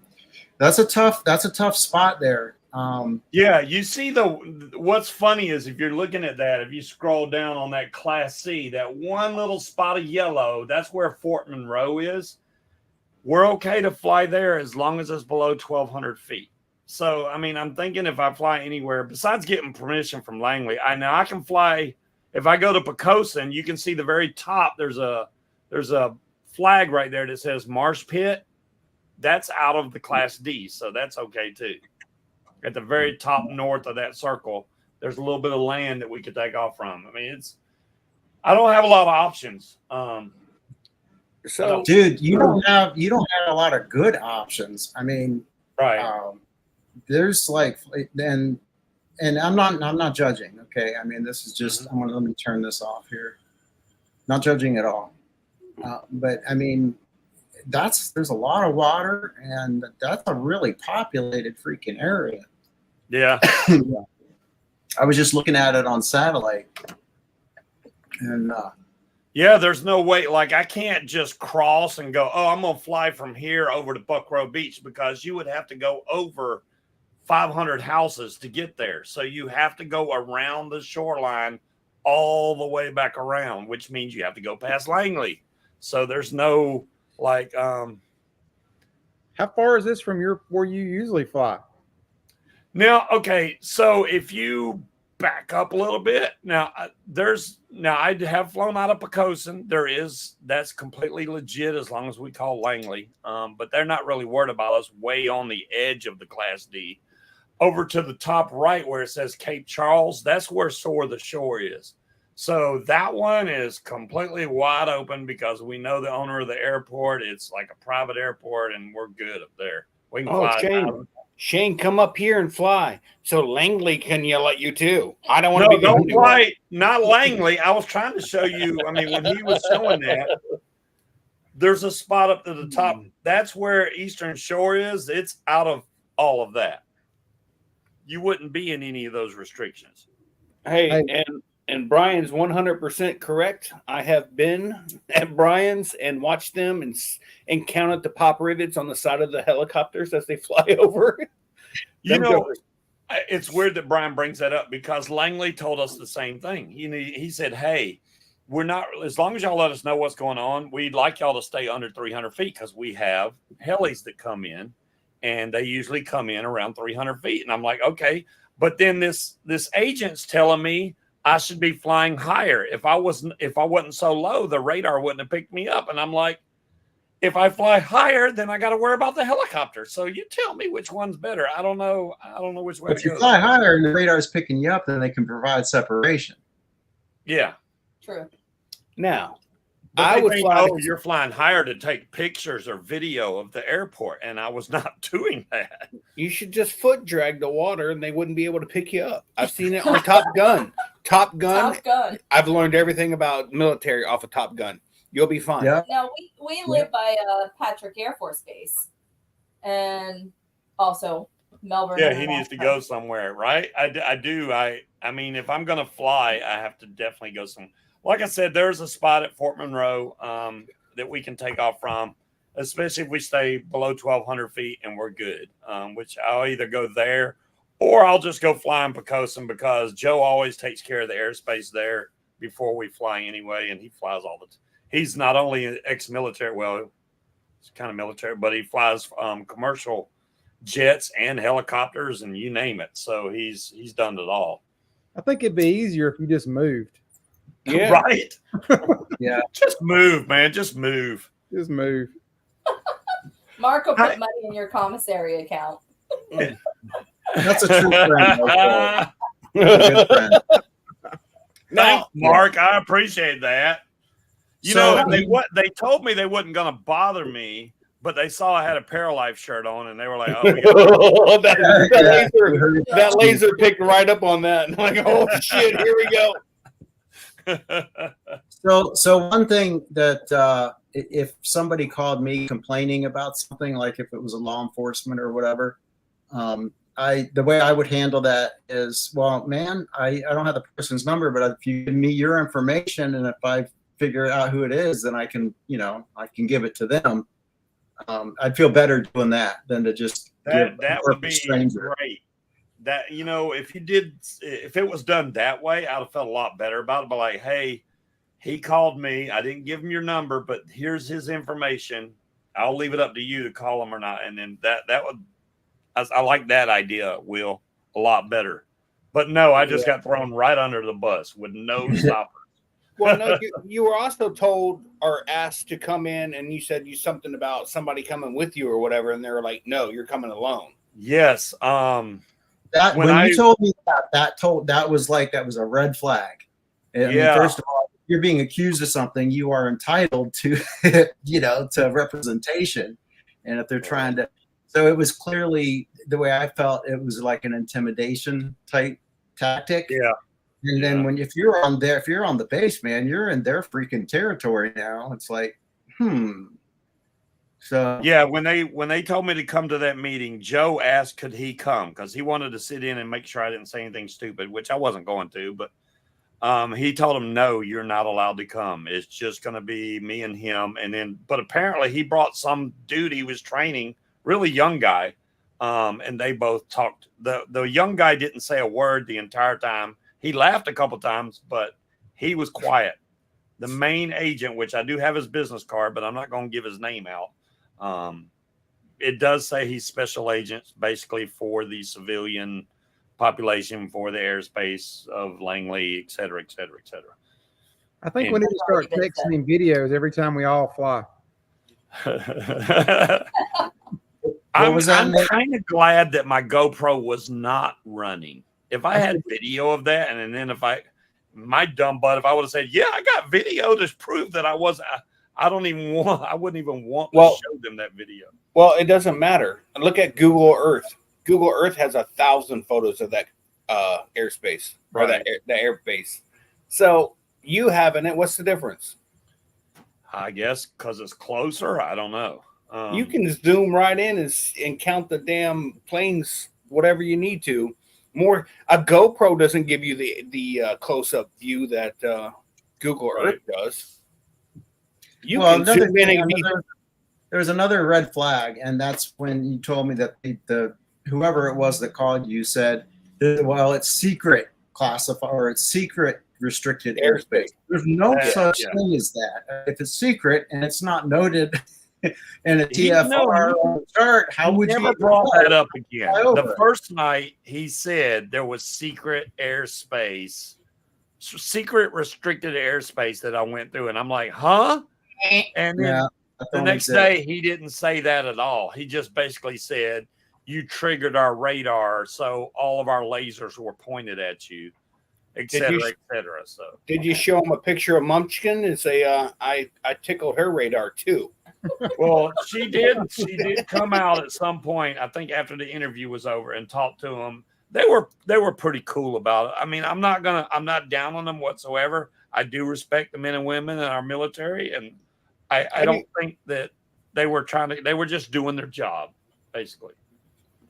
That's a tough spot there. Yeah, you see what's funny is if you're looking at that, if you scroll down on that Class C, that one little spot of yellow, that's where Fort Monroe is. We're okay to fly there as long as it's below 1,200 feet. So, I mean, I'm thinking if I fly anywhere, besides getting permission from Langley, I can fly. If I go to Pocosin, you can see the very top. There's a flag right there that says Marsh Pit. That's out of the Class D, so that's okay too. At the very top north of that circle, there's a little bit of land that we could take off from. I mean, I don't have a lot of options. So, dude, you don't have a lot of good options. I mean, right. There's like, and I'm not judging. Okay, I mean, this is just. Let me turn this off here. Not judging at all, but I mean, there's a lot of water, and that's a really populated freaking area. Yeah. I was just looking at it on satellite, and yeah, there's no way. Like, I can't just cross and go, oh, I'm going to fly from here over to Buckrow Beach, because you would have to go over 500 houses to get there. So you have to go around the shoreline all the way back around, which means you have to go past Langley. So there's no like. How far is this from where you usually fly? Now, okay, so if you back up a little bit, I have flown out of Pocosin. That's completely legit as long as we call Langley. But they're not really worried about us way on the edge of the Class D. Over to the top right where it says Cape Charles, that's where Soar the Shore is. So that one is completely wide open because we know the owner of the airport. It's like a private airport, and we're good up there. We can fly. Shane, come up here and fly so Langley can yell at you too. I don't want to be. Don't fly. Not Langley. I was trying to show you. I mean, when he was showing that, there's a spot up to the top. That's where Eastern Shore is. It's out of all of that. You wouldn't be in any of those restrictions. Hey. And Brian's 100% correct. I have been at Brian's and watched them and counted the pop rivets on the side of the helicopters as they fly over. You know, it's weird that Brian brings that up because Langley told us the same thing. He said, hey, we're not, as long as y'all let us know what's going on, we'd like y'all to stay under 300 feet because we have helis that come in and they usually come in around 300 feet. And I'm like, okay. But then this agent's telling me I should be flying higher. If I wasn't so low, the radar wouldn't have picked me up. And I'm like, if I fly higher, then I got to worry about the helicopter. So you tell me which one's better. I don't know which way. If you fly higher and the radar is picking you up, then they can provide separation. Yeah. True. Now, I would fly. Oh, you're flying higher to take pictures or video of the airport, and I was not doing that. You should just foot drag the water, and they wouldn't be able to pick you up. I've seen it on Top Gun. Top Gun. I've learned everything about military off of Top Gun. You'll be fine. Yeah. Now we live by Patrick Air Force Base, and also Melbourne. Yeah, he needs to go somewhere, right? I do. I mean, if I'm going to fly, I have to definitely go somewhere. Like I said, there's a spot at Fort Monroe that we can take off from, especially if we stay below 1,200 feet and we're good, which I'll either go there or I'll just go fly in Pocosin because Joe always takes care of the airspace there before we fly anyway, and he flies all the time. He's not only ex-military, well, it's kind of military, but he flies commercial jets and helicopters and you name it. So he's done it all. I think it'd be easier if you just moved. Yeah. Right? Yeah. Just move, man. Just move. Just move. Mark will put money in your commissary account. That's a true friend. A good friend. Thanks, Mark. I appreciate that. You So- know, they told me they wasn't going to bother me, but they saw I had a Paralife shirt on, and they were like, "Oh, we got that laser picked right up on that." And I'm like, oh shit, here we go. So one thing that if somebody called me complaining about something, like if it was a law enforcement or whatever, the way I would handle that is, well, man, I don't have the person's number, but if you give me your information, and if I figure out who it is, then I can give it to them. I'd feel better doing that than to just give that a would be stranger. great. That, you know, if it was done that way, I'd have felt a lot better about it. But like, hey, he called me. I didn't give him your number, but here's his information. I'll leave it up to you to call him or not. And then that would, I like that idea, Will, a lot better. But no, I just got thrown right under the bus with no stopper. Well, no, you were also told or asked to come in, and you said something about somebody coming with you or whatever, and they were like, "No, you're coming alone." Yes. That when you told me that was a red flag. I mean, first of all, if you're being accused of something, you are entitled to, to representation. And if they're trying to, so it was clearly the way I felt, it was like an intimidation type tactic. Yeah. And then if you're on the base, man, you're in their freaking territory now. It's like, So yeah, when they told me to come to that meeting, Joe asked could he come because he wanted to sit in and make sure I didn't say anything stupid, which I wasn't going to. But he told him, no, you're not allowed to come. It's just going to be me and him. And then, but apparently he brought some dude he was training, really young guy, and they both talked. The young guy didn't say a word the entire time. He laughed a couple times, but he was quiet. The main agent, which I do have his business card, but I'm not going to give his name out. It does say he's special agent basically for the civilian population, for the airspace of Langley, et cetera, et cetera, et cetera. I think we need to start texting him videos every time we all fly. I'm kind of glad that my GoPro was not running. If I had video of that, and then my dumb butt, if I would have said, yeah, I got video to prove that I wasn't, I wouldn't even want to show them that video. Well, it doesn't matter. Look at Google Earth. Google Earth has 1,000 photos of that airspace, or Right. the airbase. So you having it, what's the difference? I guess because it's closer. I don't know. You can zoom right in and count the damn planes, whatever you need to. A GoPro doesn't give you the close-up view that Google Earth does. You can zoom in and there's another red flag, and that's when you told me that the whoever it was that called you said, well, it's secret classified, or it's secret restricted airspace. There's no such thing as that. If it's secret and it's not noted in a TFR chart, how would you never brought that up again? The first night he said there was secret airspace, secret restricted airspace that I went through, and I'm like, huh? And then the next day he didn't say that at all. He just basically said, you triggered our radar, so all of our lasers were pointed at you, et cetera, et cetera. So did you show him a picture of Munchkin and say, I tickled her radar too? Well, she did come out at some point, I think after the interview was over, and talk to them. They were pretty cool about it. I mean, I'm not down on them whatsoever. I do respect the men and women in our military, and I don't think that they were just doing their job, basically.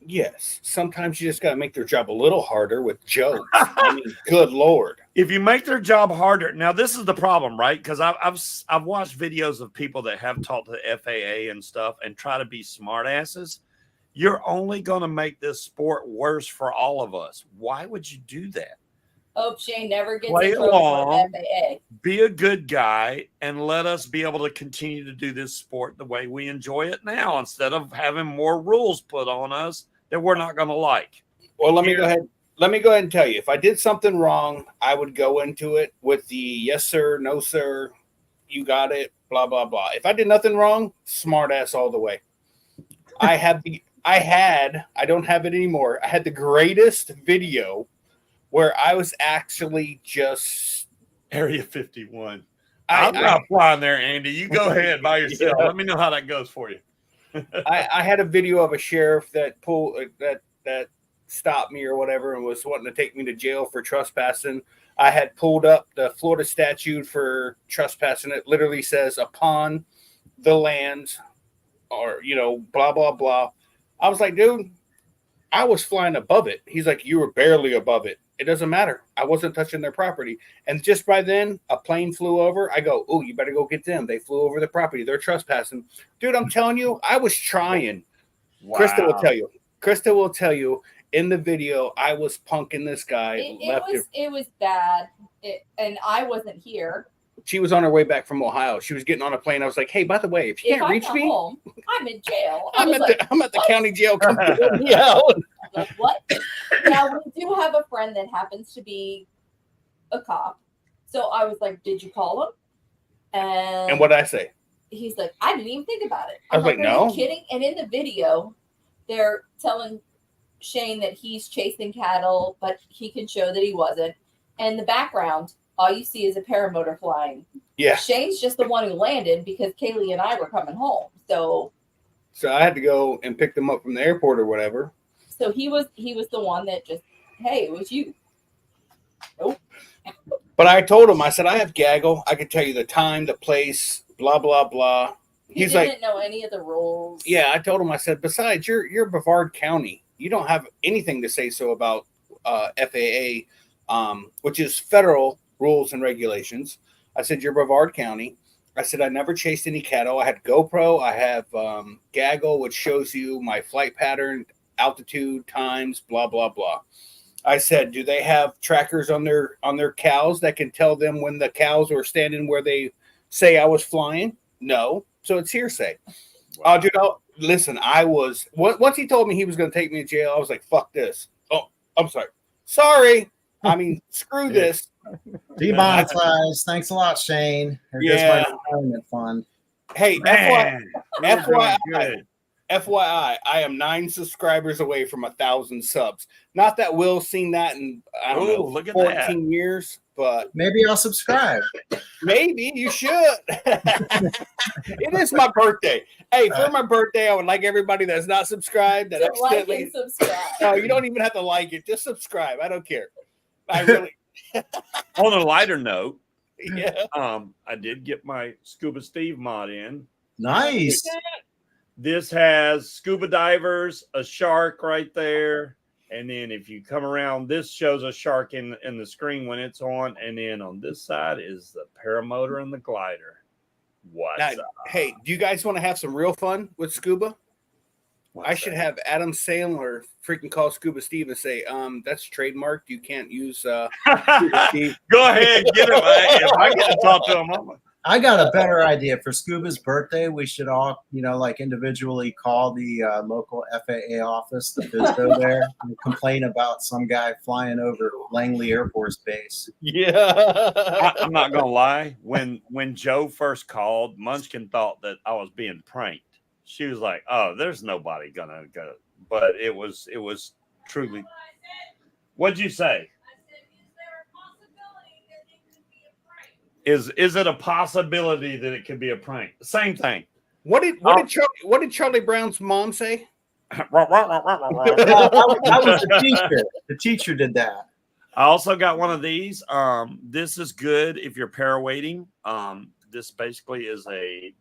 Yes. Sometimes you just got to make their job a little harder with jokes. I mean, good Lord. If you make their job harder, now this is the problem, right? Because I've watched videos of people that have talked to the FAA and stuff and try to be smart asses. you're only going to make this sport worse for all of us. Why would you do that? Hope Shane never gets Play in trouble along. with FAA. Be a good guy and let us be able to continue to do this sport the way we enjoy it now, instead of having more rules put on us that we're not going to like. Well, let me go ahead and tell you, if I did something wrong, I would go into it with the yes sir, no sir, you got it, blah blah blah. If I did nothing wrong, smart ass all the way. I don't have it anymore. I had the greatest video where I was actually just Area 51. I'm not flying there, Andy. You go ahead by yourself. Yeah. Let me know how that goes for you. I had a video of a sheriff that that stopped me or whatever and was wanting to take me to jail for trespassing. I had pulled up the Florida statute for trespassing. It literally says upon the land, or blah blah blah. I was like, dude, I was flying above it. He's like, you were barely above it. It doesn't matter. I wasn't touching their property. And just by then, a plane flew over. I go, oh, you better go get them. They flew over the property. They're trespassing. Dude, I'm telling you, I was trying. Wow. Krista will tell you in the video, I was punking this guy. It was bad. And I wasn't here. She was on her way back from Ohio. She was getting on a plane. I was like, hey, by the way, if you can't reach me, home, I'm in jail. I'm at the county jail. Come get me out. Like, what? Now, we do have a friend that happens to be a cop. So I was like, did you call him? And what did I say? He's like, I didn't even think about it. I was like, no. Are you kidding? And in the video, they're telling Shane that he's chasing cattle, but he can show that he wasn't. And in the background, all you see is a paramotor flying. Yeah. Shane's just the one who landed because Kaylee and I were coming home. So I had to go and pick them up from the airport or whatever. So he was the one that just, hey, it was you. Nope. But I told him, I said, I have gaggle. I can tell you the time, the place, blah, blah, blah. He didn't know any of the rules. Yeah, I told him, I said, besides, you're Brevard County. You don't have anything to say so about FAA, which is federal rules and regulations. I said, you're Brevard County. I said, I never chased any cattle. I had GoPro. I have gaggle, which shows you my flight pattern, altitude, times, blah, blah, blah. I said, do they have trackers on their cows that can tell them when the cows were standing where they say I was flying? No. So it's hearsay. Wow. Dude, listen, once he told me he was going to take me to jail, I was like, fuck this. Oh, I'm sorry. Sorry. I mean, screw this. Demonetized. Thanks a lot, Shane. Yeah. Retirement fund. Hey, Man, FYI, I am 9 subscribers away from 1,000 subs. Not that Will's seen that in, I don't know, look at 14 years, but Maybe I'll subscribe. maybe you should. It is my birthday. Hey, for my birthday, I would like everybody that's not subscribed that So like accidentally. and subscribe. No, you don't even have to like it. Just subscribe. I don't care. I really, On a lighter note, yeah. I did get my Scuba Steve mod in. Nice. This has scuba divers, a shark right there. And then if you come around, this shows a shark in the screen when it's on. And then on this side is the paramotor and the glider. What's up? Hey, do you guys want to have some real fun with scuba? What's I should that? have Adam Sandler freaking call Scuba Steve and say, that's trademarked. You can't use Scuba Steve. Go ahead, get him. If I get to talk to him, I got a better idea for Scuba's birthday. We should all, like individually call the local FAA office, the FISDO there, and complain about some guy flying over Langley Air Force Base. Yeah. I'm not gonna lie. When Joe first called, Munchkin thought that I was being pranked. She was like, "Oh, there's nobody gonna go," but it was truly. What'd you say? Is it a possibility that it could be a prank? Same thing. What did Charlie Brown's mom say? That was the teacher. The teacher did that. I also got one of these. This is good if you're parawading. This basically is a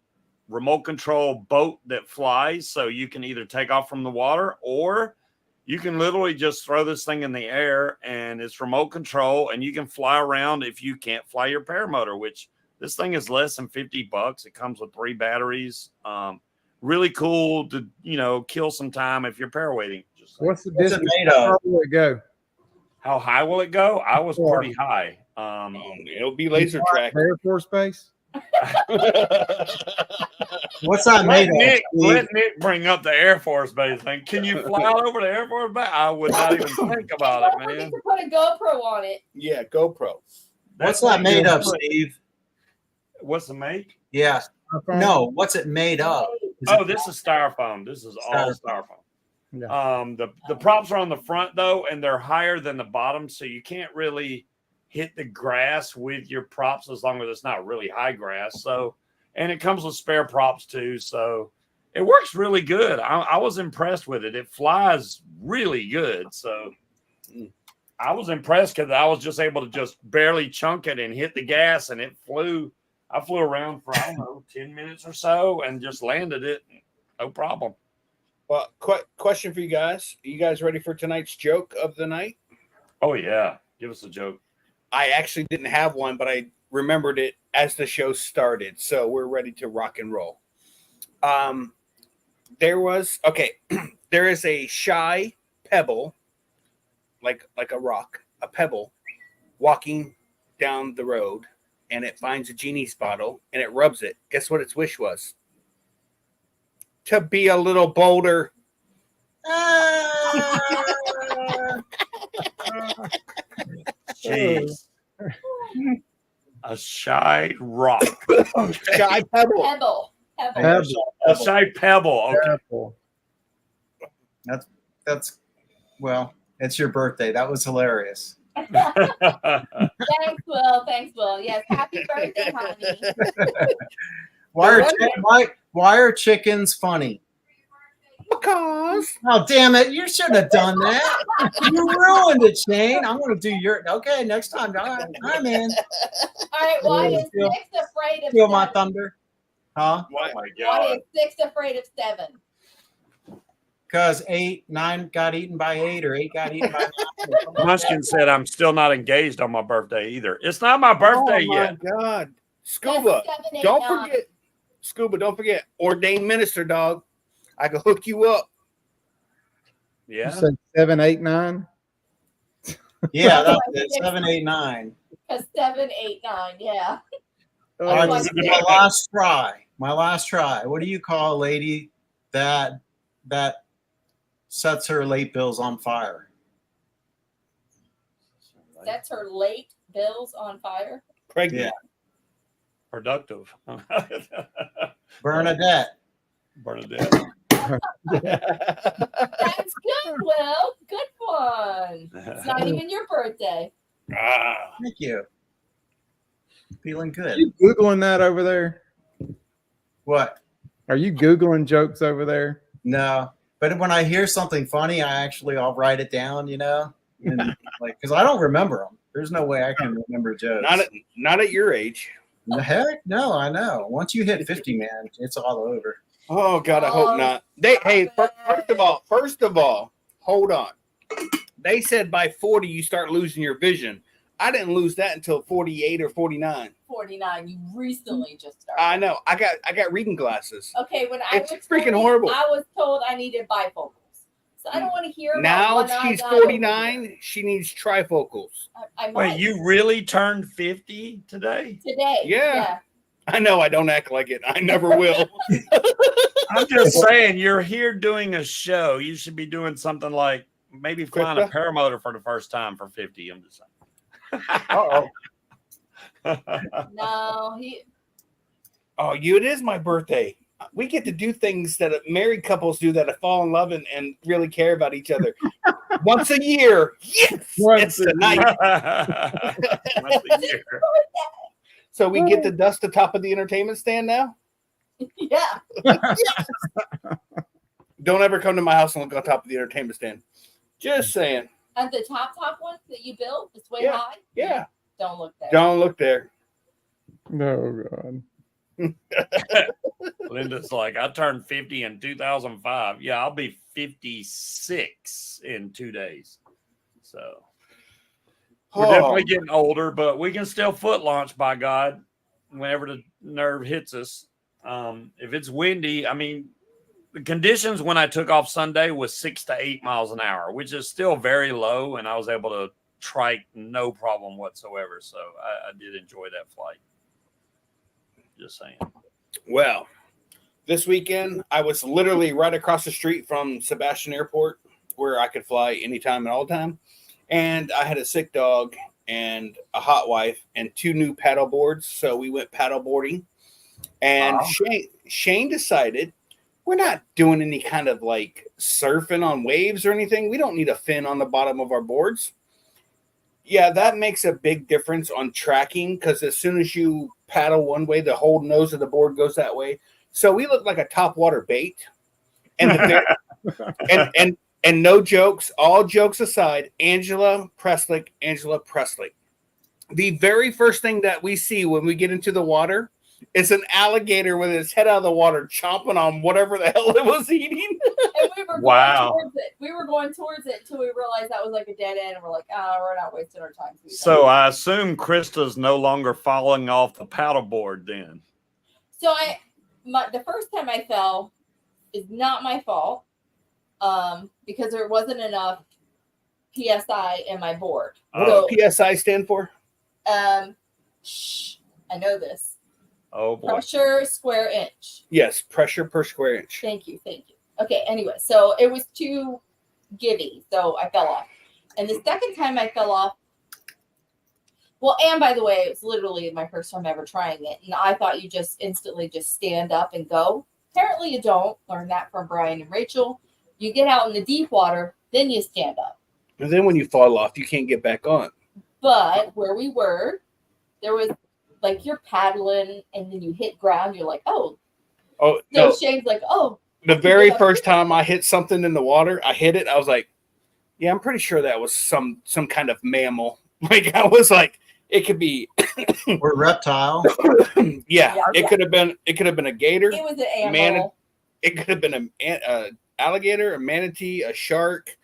remote control boat that flies, so you can either take off from the water or you can literally just throw this thing in the air and it's remote control and you can fly around if you can't fly your paramotor, which this thing is less than $50. It comes with 3 batteries. really cool to, kill some time if you're parawaiting. Just saying. What's the What's it distance? made of? How will it go? How high will it go? I was pretty high. It'll be laser track. Air Force Base? What's that made of? Steve? Let Nick bring up the Air Force Base thing. Can you fly over the Air Force Base? I would not even think about Don't it, forget man. to put a GoPro on it. Yeah, GoPro. What's that made of, Steve? What's the make? Yeah. No, what's it made of? This is styrofoam. This is all styrofoam. Yeah. The props are on the front though, and they're higher than the bottom, so you can't really hit the grass with your props as long as it's not really high grass. So, and it comes with spare props too, so it works really good. I was impressed with it. It flies really good. So I was impressed because I was just able to just barely chunk it and hit the gas, and it flew. I flew around for, 10 minutes or so and just landed it. No problem. Well, question for you guys. Are you guys ready for tonight's joke of the night? Oh, yeah. Give us a joke. I actually didn't have one, but I remembered it as the show started. So we're ready to rock and roll. There is a shy pebble, like a rock, a pebble, walking down the road, and it finds a genie's bottle and it rubs it. Guess what its wish was? To be a little bolder. Jeez. A shy rock. Shy pebble. Pebble. A shy pebble. Okay. Pebble. That's well, it's your birthday. That was hilarious. Thanks, Will. Thanks, Will. Yes, happy birthday, honey. Why are chickens funny? Because. Oh, damn it. You should have done that. You ruined it, Shane. I'm going to do your. Okay, next time. I'm in. All right, why is 6 afraid of Steal my 7? thunder. Huh? Oh, my Why God. is 6 afraid of 7? Because 9 got eaten by 8 or 8 got eaten by 9. Munchkin said I'm still not engaged on my birthday either. It's not my birthday yet. Oh, my God. Scuba. That's 7, 8, Don't 9. forget. Scuba, don't forget. Ordained minister, dog. I can hook you up. You Yeah. said 7, 8, 9? Yeah, that's it. 7, 8, 9. Because 7, 8, 9, yeah. All right, Oh, this is my last try. My last try. What do you call a lady that sets her late bills on fire? Sets her late bills on fire. Pregnant. Yeah. Productive. Bernadette. Bernadette. That's good, Will. Good one. It's not even your birthday. Thank you. Feeling Are good. you Googling that over there? What? Are you Googling jokes over there? No. But when I hear something funny, I'll write it down, and because I don't remember them. There's no way I can remember jokes. Not at your age. The heck? No, I know. Once you hit 50, man, it's all over. Oh God, I hope not. First of all, hold on. They said by 40 you start losing your vision. I didn't lose that until 48 or 49. 49. You recently just started. I know. I got reading glasses. Okay, when I It's was freaking 40, horrible. I was told I needed bifocals. So I don't want to hear about Now one eye she's guy over 49. here. She needs trifocals. I might. Wait, you really turned 50 today? Today. Yeah. I know. I don't act like it. I never will. I'm just saying, you're here doing a show. You should be doing something like maybe flying a paramotor for the first time for 50. I'm just saying. Uh-oh. No, he. Oh, it is my birthday. We get to do things that married couples do that fall in love and really care about each other. Once a year. Yes. It's the night. Once a year. So we get to dust the top of the entertainment stand now? Yeah. Don't ever come to my house and look on top of the entertainment stand. Just saying. And the top one that you built, it's way Yeah. high. Yeah. Don't look there. Don't look there. No, God. Linda's like, I turned 50 in 2005. Yeah, I'll be 56 in 2 days. So we're definitely getting older, but we can still foot launch, by God, whenever the nerve hits us. If it's windy, I mean, the conditions when I took off Sunday was 6 to 8 miles an hour, which is still very low, and I was able to trike no problem whatsoever. So I did enjoy that flight. Just saying. Well, this weekend I was literally right across the street from Sebastian Airport, where I could fly anytime and all time, and I had a sick dog and a hot wife and 2 new paddle boards, so we went paddle boarding. And Wow. Shane decided we're not doing any kind of like surfing on waves or anything. We don't need a fin on the bottom of our boards. Yeah, that makes a big difference on tracking, because as soon as you paddle one way, the whole nose of the board goes that way. So we look like a topwater bait. And and no jokes, all jokes aside, Angela Presley. The very first thing that we see when we get into the water is an alligator with its head out of the water chomping on whatever the hell it was eating. And we were going towards it. We were going towards it until we realized that was like a dead end, and we're like, oh, we're not wasting our time. So I assume Krista's no longer falling off the paddleboard then. So the first time I fell is not my fault, because there wasn't enough PSI in my board. What does PSI stand for? I know this. Oh boy. Pressure square inch. Yes, pressure per square inch. Thank you. Okay, anyway, so it was too giddy, so I fell off. And the second time I fell off, well, and by the way, it was literally my first time ever trying it, and I thought you just instantly just stand up and go. Apparently you don't. Learn that from Brian and Rachel. You get out in the deep water, then you stand up. And then when you fall off, you can't get back on. But where we were, there was like you're paddling and then you hit ground. You're like, oh. Oh, so no. Shane's like, oh. The very first time I hit something in the water, I hit it. I was like, yeah, I'm pretty sure that was some kind of mammal. Like I was like, it could be or reptile. Yeah, it could have been a gator. It was an animal. It could have been an alligator, a manatee, a shark,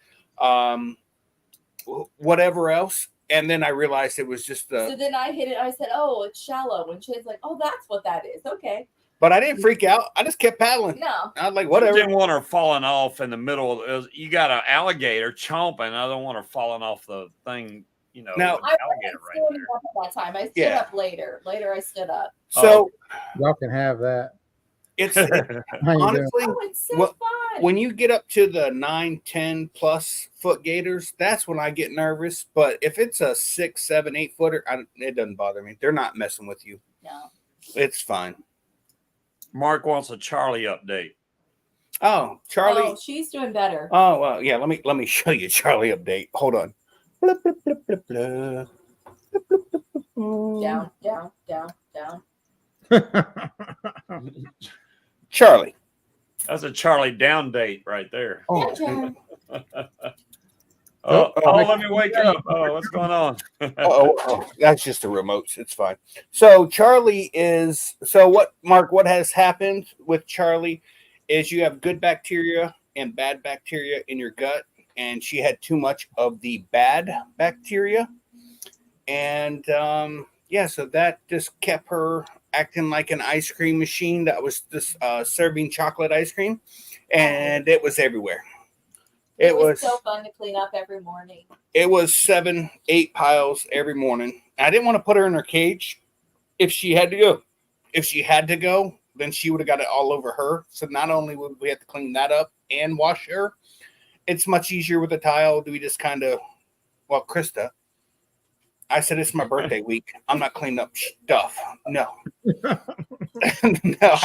whatever else. And then I realized it was just So then I hit it. I said, oh, it's shallow. And Shane's like, oh, that's what that is. Okay. But I didn't freak out. I just kept paddling. No. I was like, whatever. I didn't want her falling off in the middle. You got an alligator chomping. I don't want her falling off the thing, you know. Now, I wasn't standing up at that time. I stood up later. Later, I stood up. So y'all can have that. It's How you honestly, oh, it's so fun. when you get up to the 9, 10 plus foot gators, that's when I get nervous. But if it's a 6, 7, 8 footer, it doesn't bother me. They're not messing with you. No. It's fine. Mark wants a Charlie update. Oh, Charlie. Oh, she's doing better. Oh, well, yeah. Let me show you Charlie update. Hold on. Blah, blah, blah, blah, blah. Blah, blah, blah, blah, blah. Down. Charlie. That's a Charlie down date right there. Oh, Let me wake up. Oh, what's going on? oh, that's just the remotes. It's fine. So Charlie is what has happened with Charlie is you have good bacteria and bad bacteria in your gut, and she had too much of the bad bacteria. And so that just kept her acting like an ice cream machine that was just serving chocolate ice cream, and it was everywhere. It was so fun to clean up every morning. It was 7, 8 piles every morning. I didn't want to put her in her cage if she had to go. If she had to go, then she would have got it all over her. So not only would we have to clean that up and wash her, it's much easier with a tile. Do we just kind of, Krista, I said it's my birthday week. I'm not cleaning up stuff. No. No,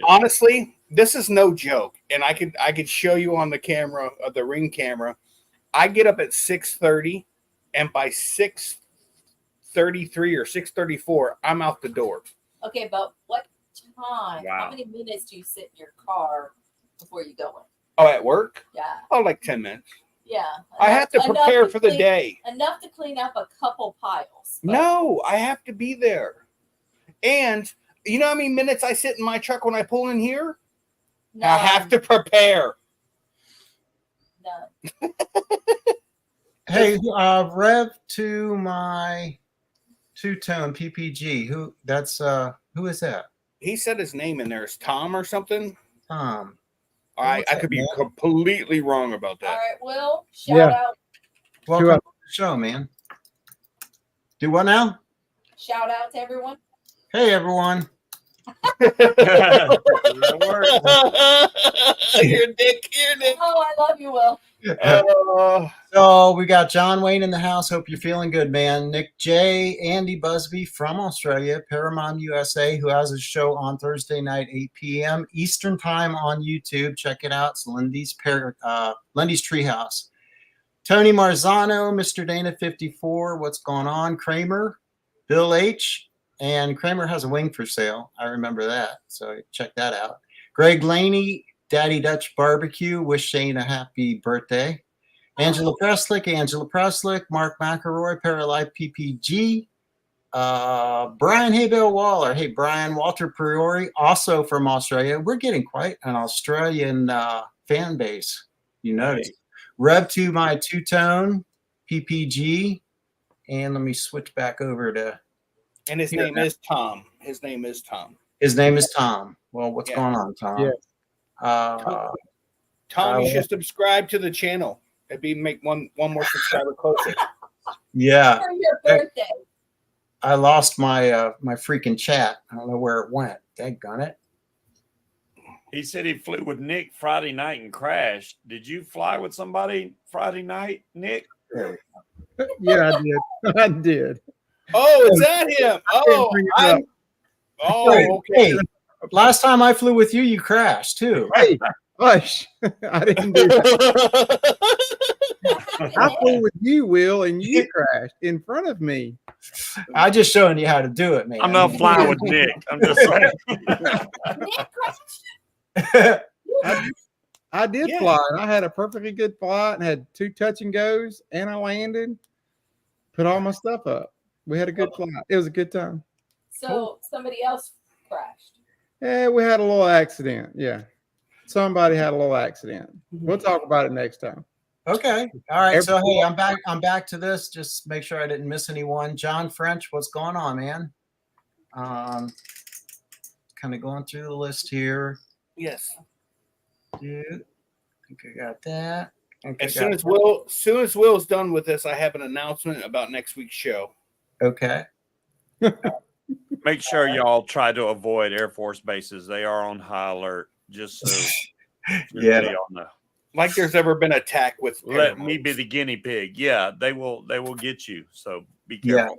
honestly, this is no joke, and I could show you on the camera, the Ring camera. I get up at 6:30, and by 6:33 or 6:34, I'm out the door. Okay, but what time? Wow. How many minutes do you sit in your car before you go in? Oh, at work? Yeah. Oh, like 10 minutes. Yeah. I have to prepare for the day. Enough to clean up a couple piles. No, I have to be there. And you know how many minutes I sit in my truck when I pull in here? None. I have to prepare. None. Hey, rev to my two-tone PPG. Who is that? He said his name in there is Tom or something. Tom. I could be completely wrong about All that. right, Will, shout Yeah. out. Welcome Two to the show, man. Do what now? Shout out to everyone. Hey, everyone. You're a dick. Oh, I love you, Will. So we got John Wayne in the house. Hope you're feeling good, man. Nick J, Andy Busby from Australia, Paramount USA, who has a show on Thursday night, 8 p.m. Eastern time on YouTube. Check it out. It's Lindy's Treehouse. Tony Marzano, Mr. Dana 54. What's going on? Kramer, Bill H, and Kramer has a wing for sale. I remember that. So check that out. Greg Laney, Daddy Dutch Barbecue. Wish Shane a happy birthday. Angela Preslick, Mark McElroy, Paralife PPG, Brian Haybell Waller. Hey, Brian, Walter Priori, also from Australia. We're getting quite an Australian fan base, you notice. Rev to my two-tone, PPG, and let me switch back over to. And his name is Tom. His name is Tom. His name is Tom. Well, what's going on, Tom? Yeah. Tom, you should subscribe to the channel. It'd be make one more subscriber closer. Yeah. For your birthday. I lost my my freaking chat. I don't know where it went. Daggone it. He said he flew with Nick Friday night and crashed. Did you fly with somebody Friday night, Nick? Yeah, I did. I did. Oh, is that him? Okay. Hey, last time I flew with you, you crashed too. Hey, hush. I didn't do that. I flew with you, Will, and you crashed in front of me. I just showing you how to do it, man. I'm not flying with Nick. I'm just saying. Nick crashed. I did Yeah. fly, and I had a perfectly good flight and had 2 touch and goes, and I landed, put all my stuff up. We had a good flight. It was a good time. So somebody else crashed. Yeah, we had a little accident. Yeah. Somebody had a little accident. We'll talk about it next time. Okay. All right. So hey, I'm back to this. Just make sure I didn't miss anyone. John French, what's going on, man? Kind of going through the list here. Yes. Dude, I think I got that. As soon as Will's done with this, I have an announcement about next week's show. Okay. Make sure y'all try to avoid Air Force bases. They are on high alert. Just so Yeah. y'all know. Like there's ever been an attack with. Let me be the guinea pig. Yeah, they will get you. So be careful.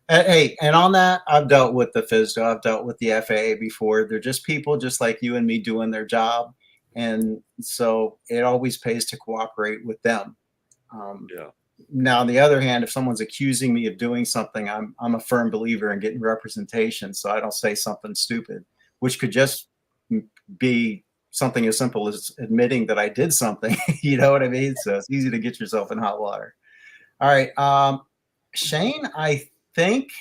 Hey, and on that, I've dealt with the FSDO. I've dealt with the FAA before. They're just people just like you and me doing their job. And so it always pays to cooperate with them. Now, on the other hand, if someone's accusing me of doing something, I'm a firm believer in getting representation. So I don't say something stupid, which could just be something as simple as admitting that I did something. You know what I mean? So it's easy to get yourself in hot water. All right. Shane, I think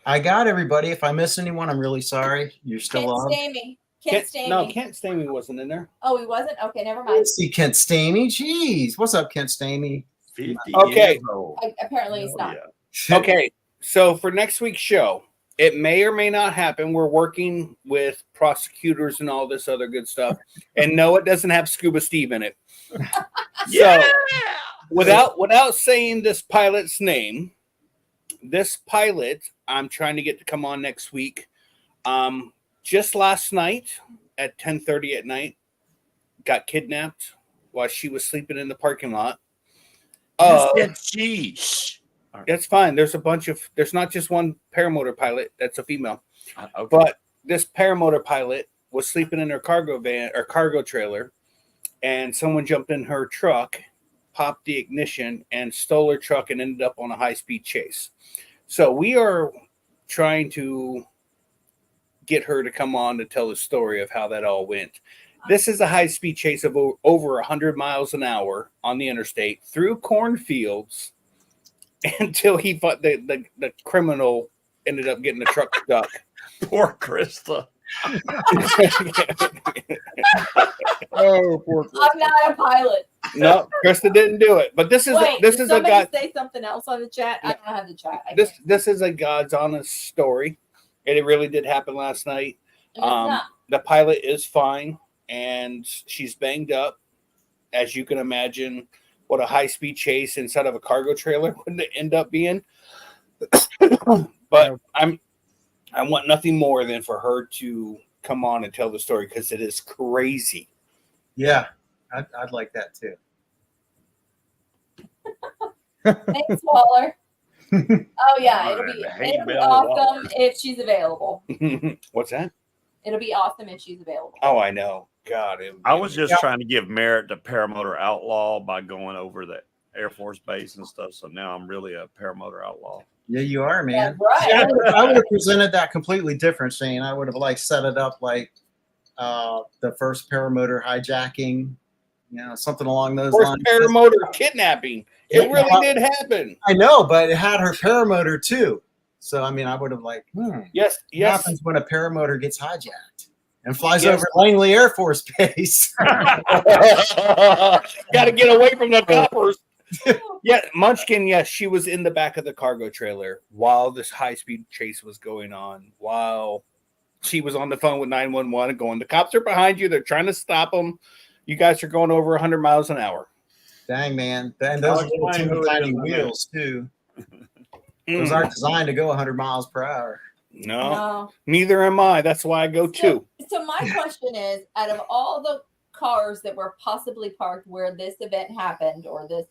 I got everybody. If I miss anyone, I'm really sorry. You're still on. Kent Stamey. No, Kent Stamey wasn't in there. Oh, he wasn't? Okay, never mind. See Kent Stamey. Jeez. What's up, Kent Stamey? 50 Okay. years old. Apparently he's not. Yeah. Okay, so for next week's show, it may or may not happen. We're working with prosecutors and all this other good stuff. And no, it doesn't have Scuba Steve in it. So without saying this pilot's name, this pilot I'm trying to get to come on next week. Just last night at 10:30 at night, got kidnapped while she was sleeping in the parking lot. That's fine. There's not just one paramotor pilot. That's a female. Okay. But this paramotor pilot was sleeping in her cargo van or cargo trailer, and someone jumped in her truck, popped the ignition, and stole her truck and ended up on a high-speed chase. So we are trying to get her to come on to tell the story of how that all went. This is a high-speed chase of over 100 miles an hour on the interstate through cornfields until the criminal ended up getting the truck stuck. Poor Krista. Oh, poor Chris. I'm not a pilot. No, Krista didn't do it. But this is Did a somebody God. say something else on the chat? I don't have the chat. This is a God's honest story. And it really did happen last night. And it's not. The pilot is fine, and she's banged up. As you can imagine, what a high-speed chase inside of a cargo trailer would end up being. But I want nothing more than for her to come on and tell the story because it is crazy. Yeah, I'd like that too. Thanks, Waller. Oh yeah, it'll be awesome if she's available. What's that? It'll be awesome if she's available. Oh, I know. God, I was just trying to give merit to paramotor outlaw by going over the Air Force base and stuff. So now I'm really a paramotor outlaw. Yeah, you are, man. That's right. See, I would have presented that completely different, Shane. I would have like set it up like the first paramotor hijacking, something along those First lines. paramotor kidnapping. It really did happen. I know, but it had her paramotor too. So I mean, I would have like, Yes, what yes. happens when a paramotor gets hijacked and flies over Langley Air Force Base? Got to get away from the coppers. Yeah, Munchkin, yes, she was in the back of the cargo trailer while this high-speed chase was going on, while she was on the phone with 911 going, the cops are behind you. They're trying to stop them. You guys are going over 100 miles an hour. Dang, man. And those little teeny tiny wheels, too. Those aren't designed to go 100 miles per hour. No, neither am I. That's why I go two. So my question is, out of all the cars that were possibly parked where this event happened or this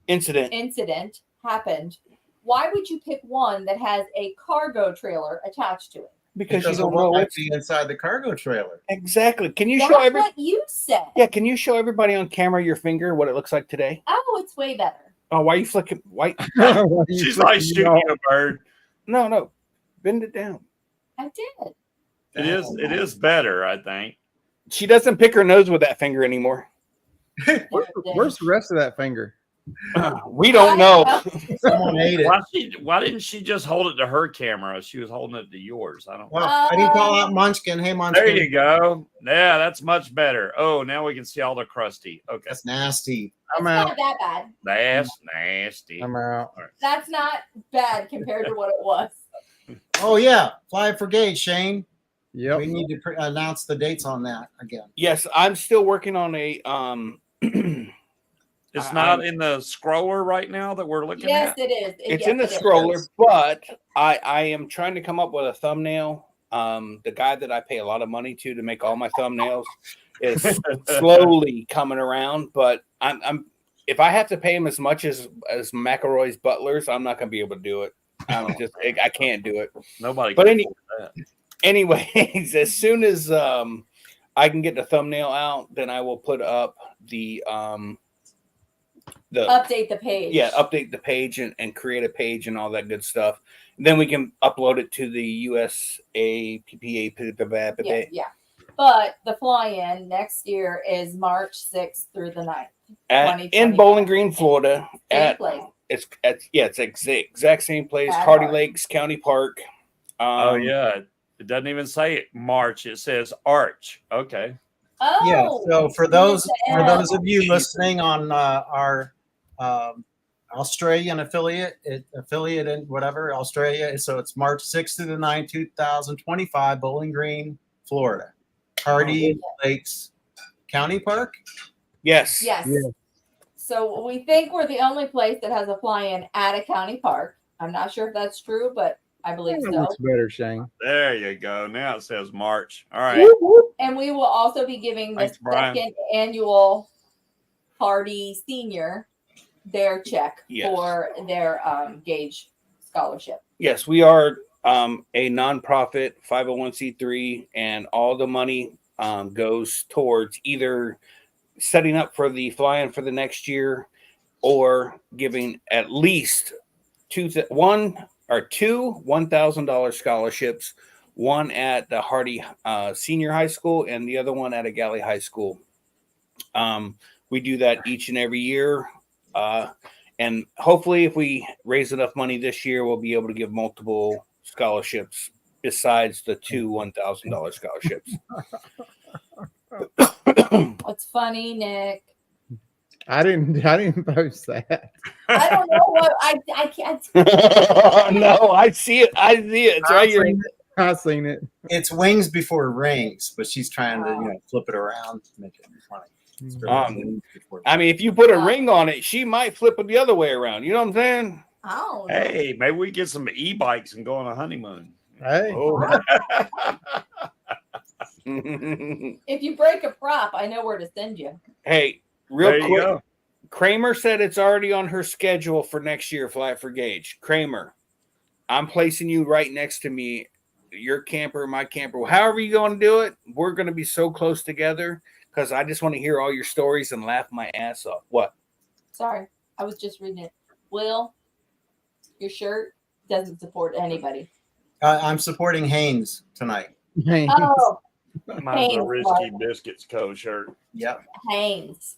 incident happened, why would you pick one that has a cargo trailer attached to it? Because you it don't know won't what's be inside the cargo trailer. Exactly. Can you That's show every? what you said. Yeah, can you show everybody on camera your finger what it looks like today? Oh, it's way better. Oh, why are you flicking? Why? She's like shooting a bird. No, bend it down. I did. It is better, I think. She doesn't pick her nose with that finger anymore. Where's the rest of that finger? We don't know. Someone ate it. Why didn't she just hold it to her camera? She was holding it to yours. I don't know. Well, I didn't call out Munchkin. Hey, Munchkin. There you go. Yeah, that's much better. Oh, now we can see all the crusty. Okay. That's nasty. I'm It's out. not that bad. That's nasty. I'm out. That's not bad compared to what it was. Oh, yeah. Fly for gauge, Shane. Yep. We need to announce the dates on that again. Yes, I'm still working on a It's not in the scroller right now that we're looking Yes, at. it is. It's Yes, in the it is. scroller, but I am trying to come up with a thumbnail. The guy that I pay a lot of money to make all my thumbnails is slowly coming around, but I'm if I have to pay him as much as McElroy's butlers, I'm not gonna be able to do it. I can't do it. Nobody But can afford that. anyways, as soon as I can get the thumbnail out, then I will put up the Update the page. Yeah, update the page and create a page and all that good stuff. Then we can upload it to the USA PPA. Yeah. But the fly-in next year is March 6th through the 9th. In Bowling Green, Florida. Same place. It's the exact same place. At Hardy Hardy. Lakes County Park. Oh yeah. It doesn't even say March. It says Arch. Okay. Oh. Yeah. So for those of you Jesus. listening on our Australian affiliate and whatever, Australia. So it's March 6th through the 9th, 2025, Bowling Green, Florida. Hardy Lakes County Park. Yes. Yes. Yeah. So we think we're the only place that has a fly-in at a county park. I'm not sure if that's true, but I believe That so. looks better, Shane. There you go. Now it says March. All right. And we will also be giving the Thanks, Brian. second annual Hardy Senior their check Yes. for their Gauge scholarship. Yes, we are a nonprofit 501c3, and all the money goes towards either setting up for the fly-in for the next year or giving at least two $1,000 scholarships, one at the Hardy Senior High School and the other one at a Galley High School. We do that each and every year. And hopefully if we raise enough money this year, we'll be able to give multiple scholarships besides the two $1,000 scholarships. What's funny, Nick? I didn't post that. I don't know what I can't. No, I see it. It's right here. I seen it. It's wings before rings, but she's trying to flip it around, make it funny. It's really wings before I mean, if you put a ring on it, she might flip it the other way around. You know what I'm saying? Oh. Hey, maybe we get some e-bikes and go on a honeymoon. Hey, Oh. If you break a prop, I know where to send you. Hey, There real you quick. go. Kramer said it's already on her schedule for next year, Flat for Gauge. Kramer, I'm placing you right next to me. Your camper, my camper. However you're going to do it, we're going to be so close together because I just want to hear all your stories and laugh my ass off. What? Sorry, I was just reading it. Will, your shirt doesn't support anybody. I'm supporting Haynes tonight. hey. Oh, Mine's a Haynes, Risky right. Biscuits Co. shirt. Yep. Haynes.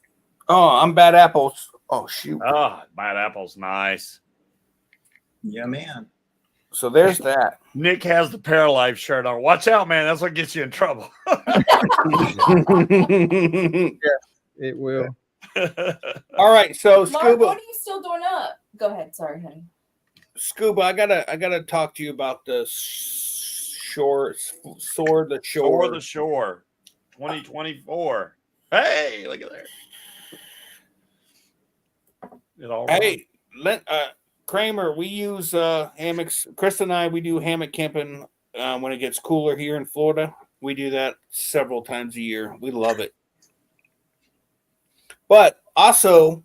Oh, I'm Bad Apples. Oh, shoot. Ah, Bad Apple's nice. Yeah, man. So there's that. Nick has the Paralife shirt on. Watch out, man. That's what gets you in trouble. It will. All right, so Mark, Scuba, what are you still doing up? Go ahead. Sorry, honey. Scuba, I gotta talk to you about the shore, Soar the Shore Shore. the Shore 2024. Hey, look at there. It all Hey, Kramer, we use hammocks. Chris and I, we do hammock camping when it gets cooler here in Florida. We do that several times a year. We love it. But also,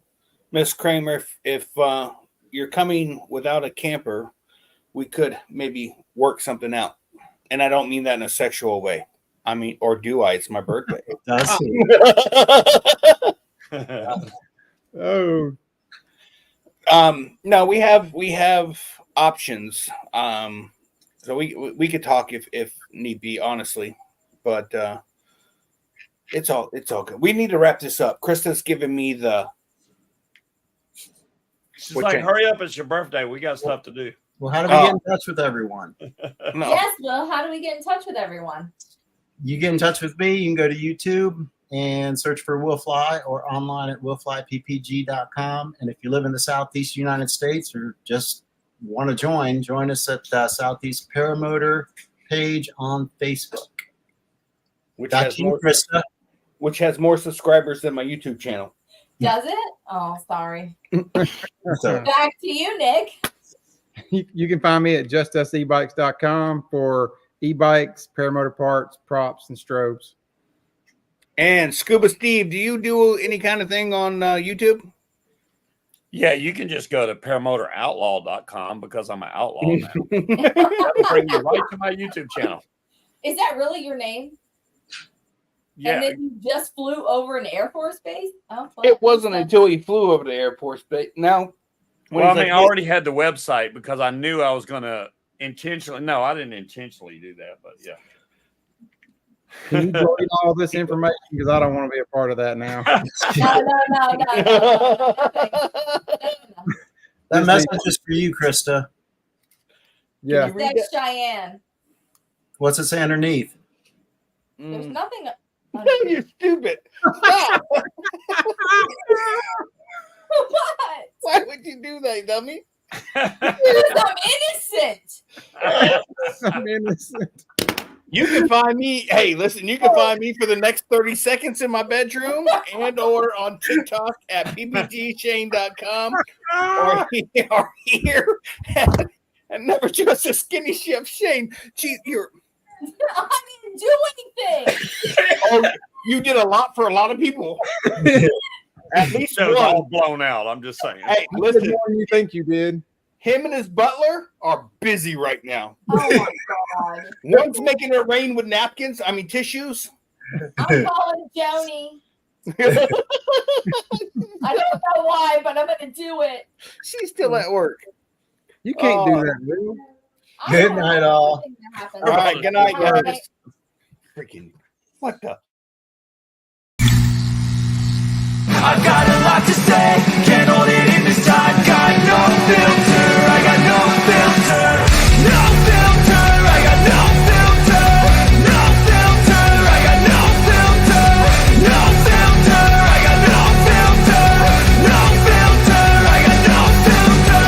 Miss Kramer, if you're coming without a camper, we could maybe work something out. And I don't mean that in a sexual way. I mean, or do I? It's my birthday. That's Oh, No, we have options. So we could talk if need be, honestly, but it's all good. We need to wrap this up. Krista's giving me the. She's What like, you- hurry up. It's your birthday. We got stuff to do. Well, how do we get in touch with everyone? No. Yes, Will. How do we get in touch with everyone? You get in touch with me. You can go to YouTube and search for Will Fly or online at willflyppg.com. And if you live in the Southeast United States or just want to join us at Southeast Paramotor page on Facebook. Which Back has to you, more, Krista. which has more subscribers than my YouTube channel. Does it? Oh, sorry. So, Back to you, Nick. you can find me at justusebikes.com for e-bikes, paramotor parts, props, and strobes. And Scuba Steve, do you do any kind of thing on YouTube? Yeah, you can just go to paramotoroutlaw.com because I'm an outlaw now. That'll bring you right to my YouTube channel. Is that really your name? Yeah. And then you just flew over an Air Force base? Oh, well, It wasn't until he flew over the airport. But now, when Well, I he's mean, like, I already had the website because I knew I was going to intentionally. No, I didn't intentionally do that, but yeah. Can you delete all this information? Because I don't want to be a part of that now. No. that message is for you, Krista. Yeah. Can you read That's Cheyenne. What's it say underneath? There's Mm. nothing. You're stupid. Stop. What? Why would you do that, dummy? Because I'm innocent. I'm innocent. You can find me. Hey, listen, you can find me for the next 30 seconds in my bedroom and or on TikTok at ppgshane.com or here at Never Just a Skinny Chef Shane. Gee, I didn't do anything. oh, you did a lot for a lot of people. At least That was one. all blown out. I'm just saying. Hey, You did listen, more than you think you did. him and his butler are busy right now. Oh my God. One's making it rain with napkins. I mean tissues. I'm calling Joni. I don't know why, but I'm going to do it. She's still at work. You can't do Oh. that, Lou. I Good don't know night, all. anything that happens. All right, good night, All right. guys. Freaking what the? I've got a lot to say, can't hold it in this time. Got no filter, I got no filter. No filter, I got no filter. No filter, I got no filter. No filter, I got no filter. No filter, I got no filter.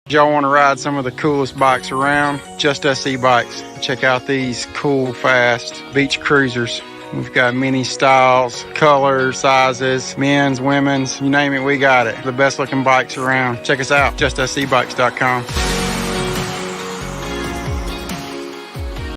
Y'all want to ride some of the coolest bikes around? Just Us e-bikes. Check out these cool, fast beach cruisers. We've got many styles, colors, sizes, men's, women's, you name it, we got it. The best looking bikes around. Check us out, justusebikes.com.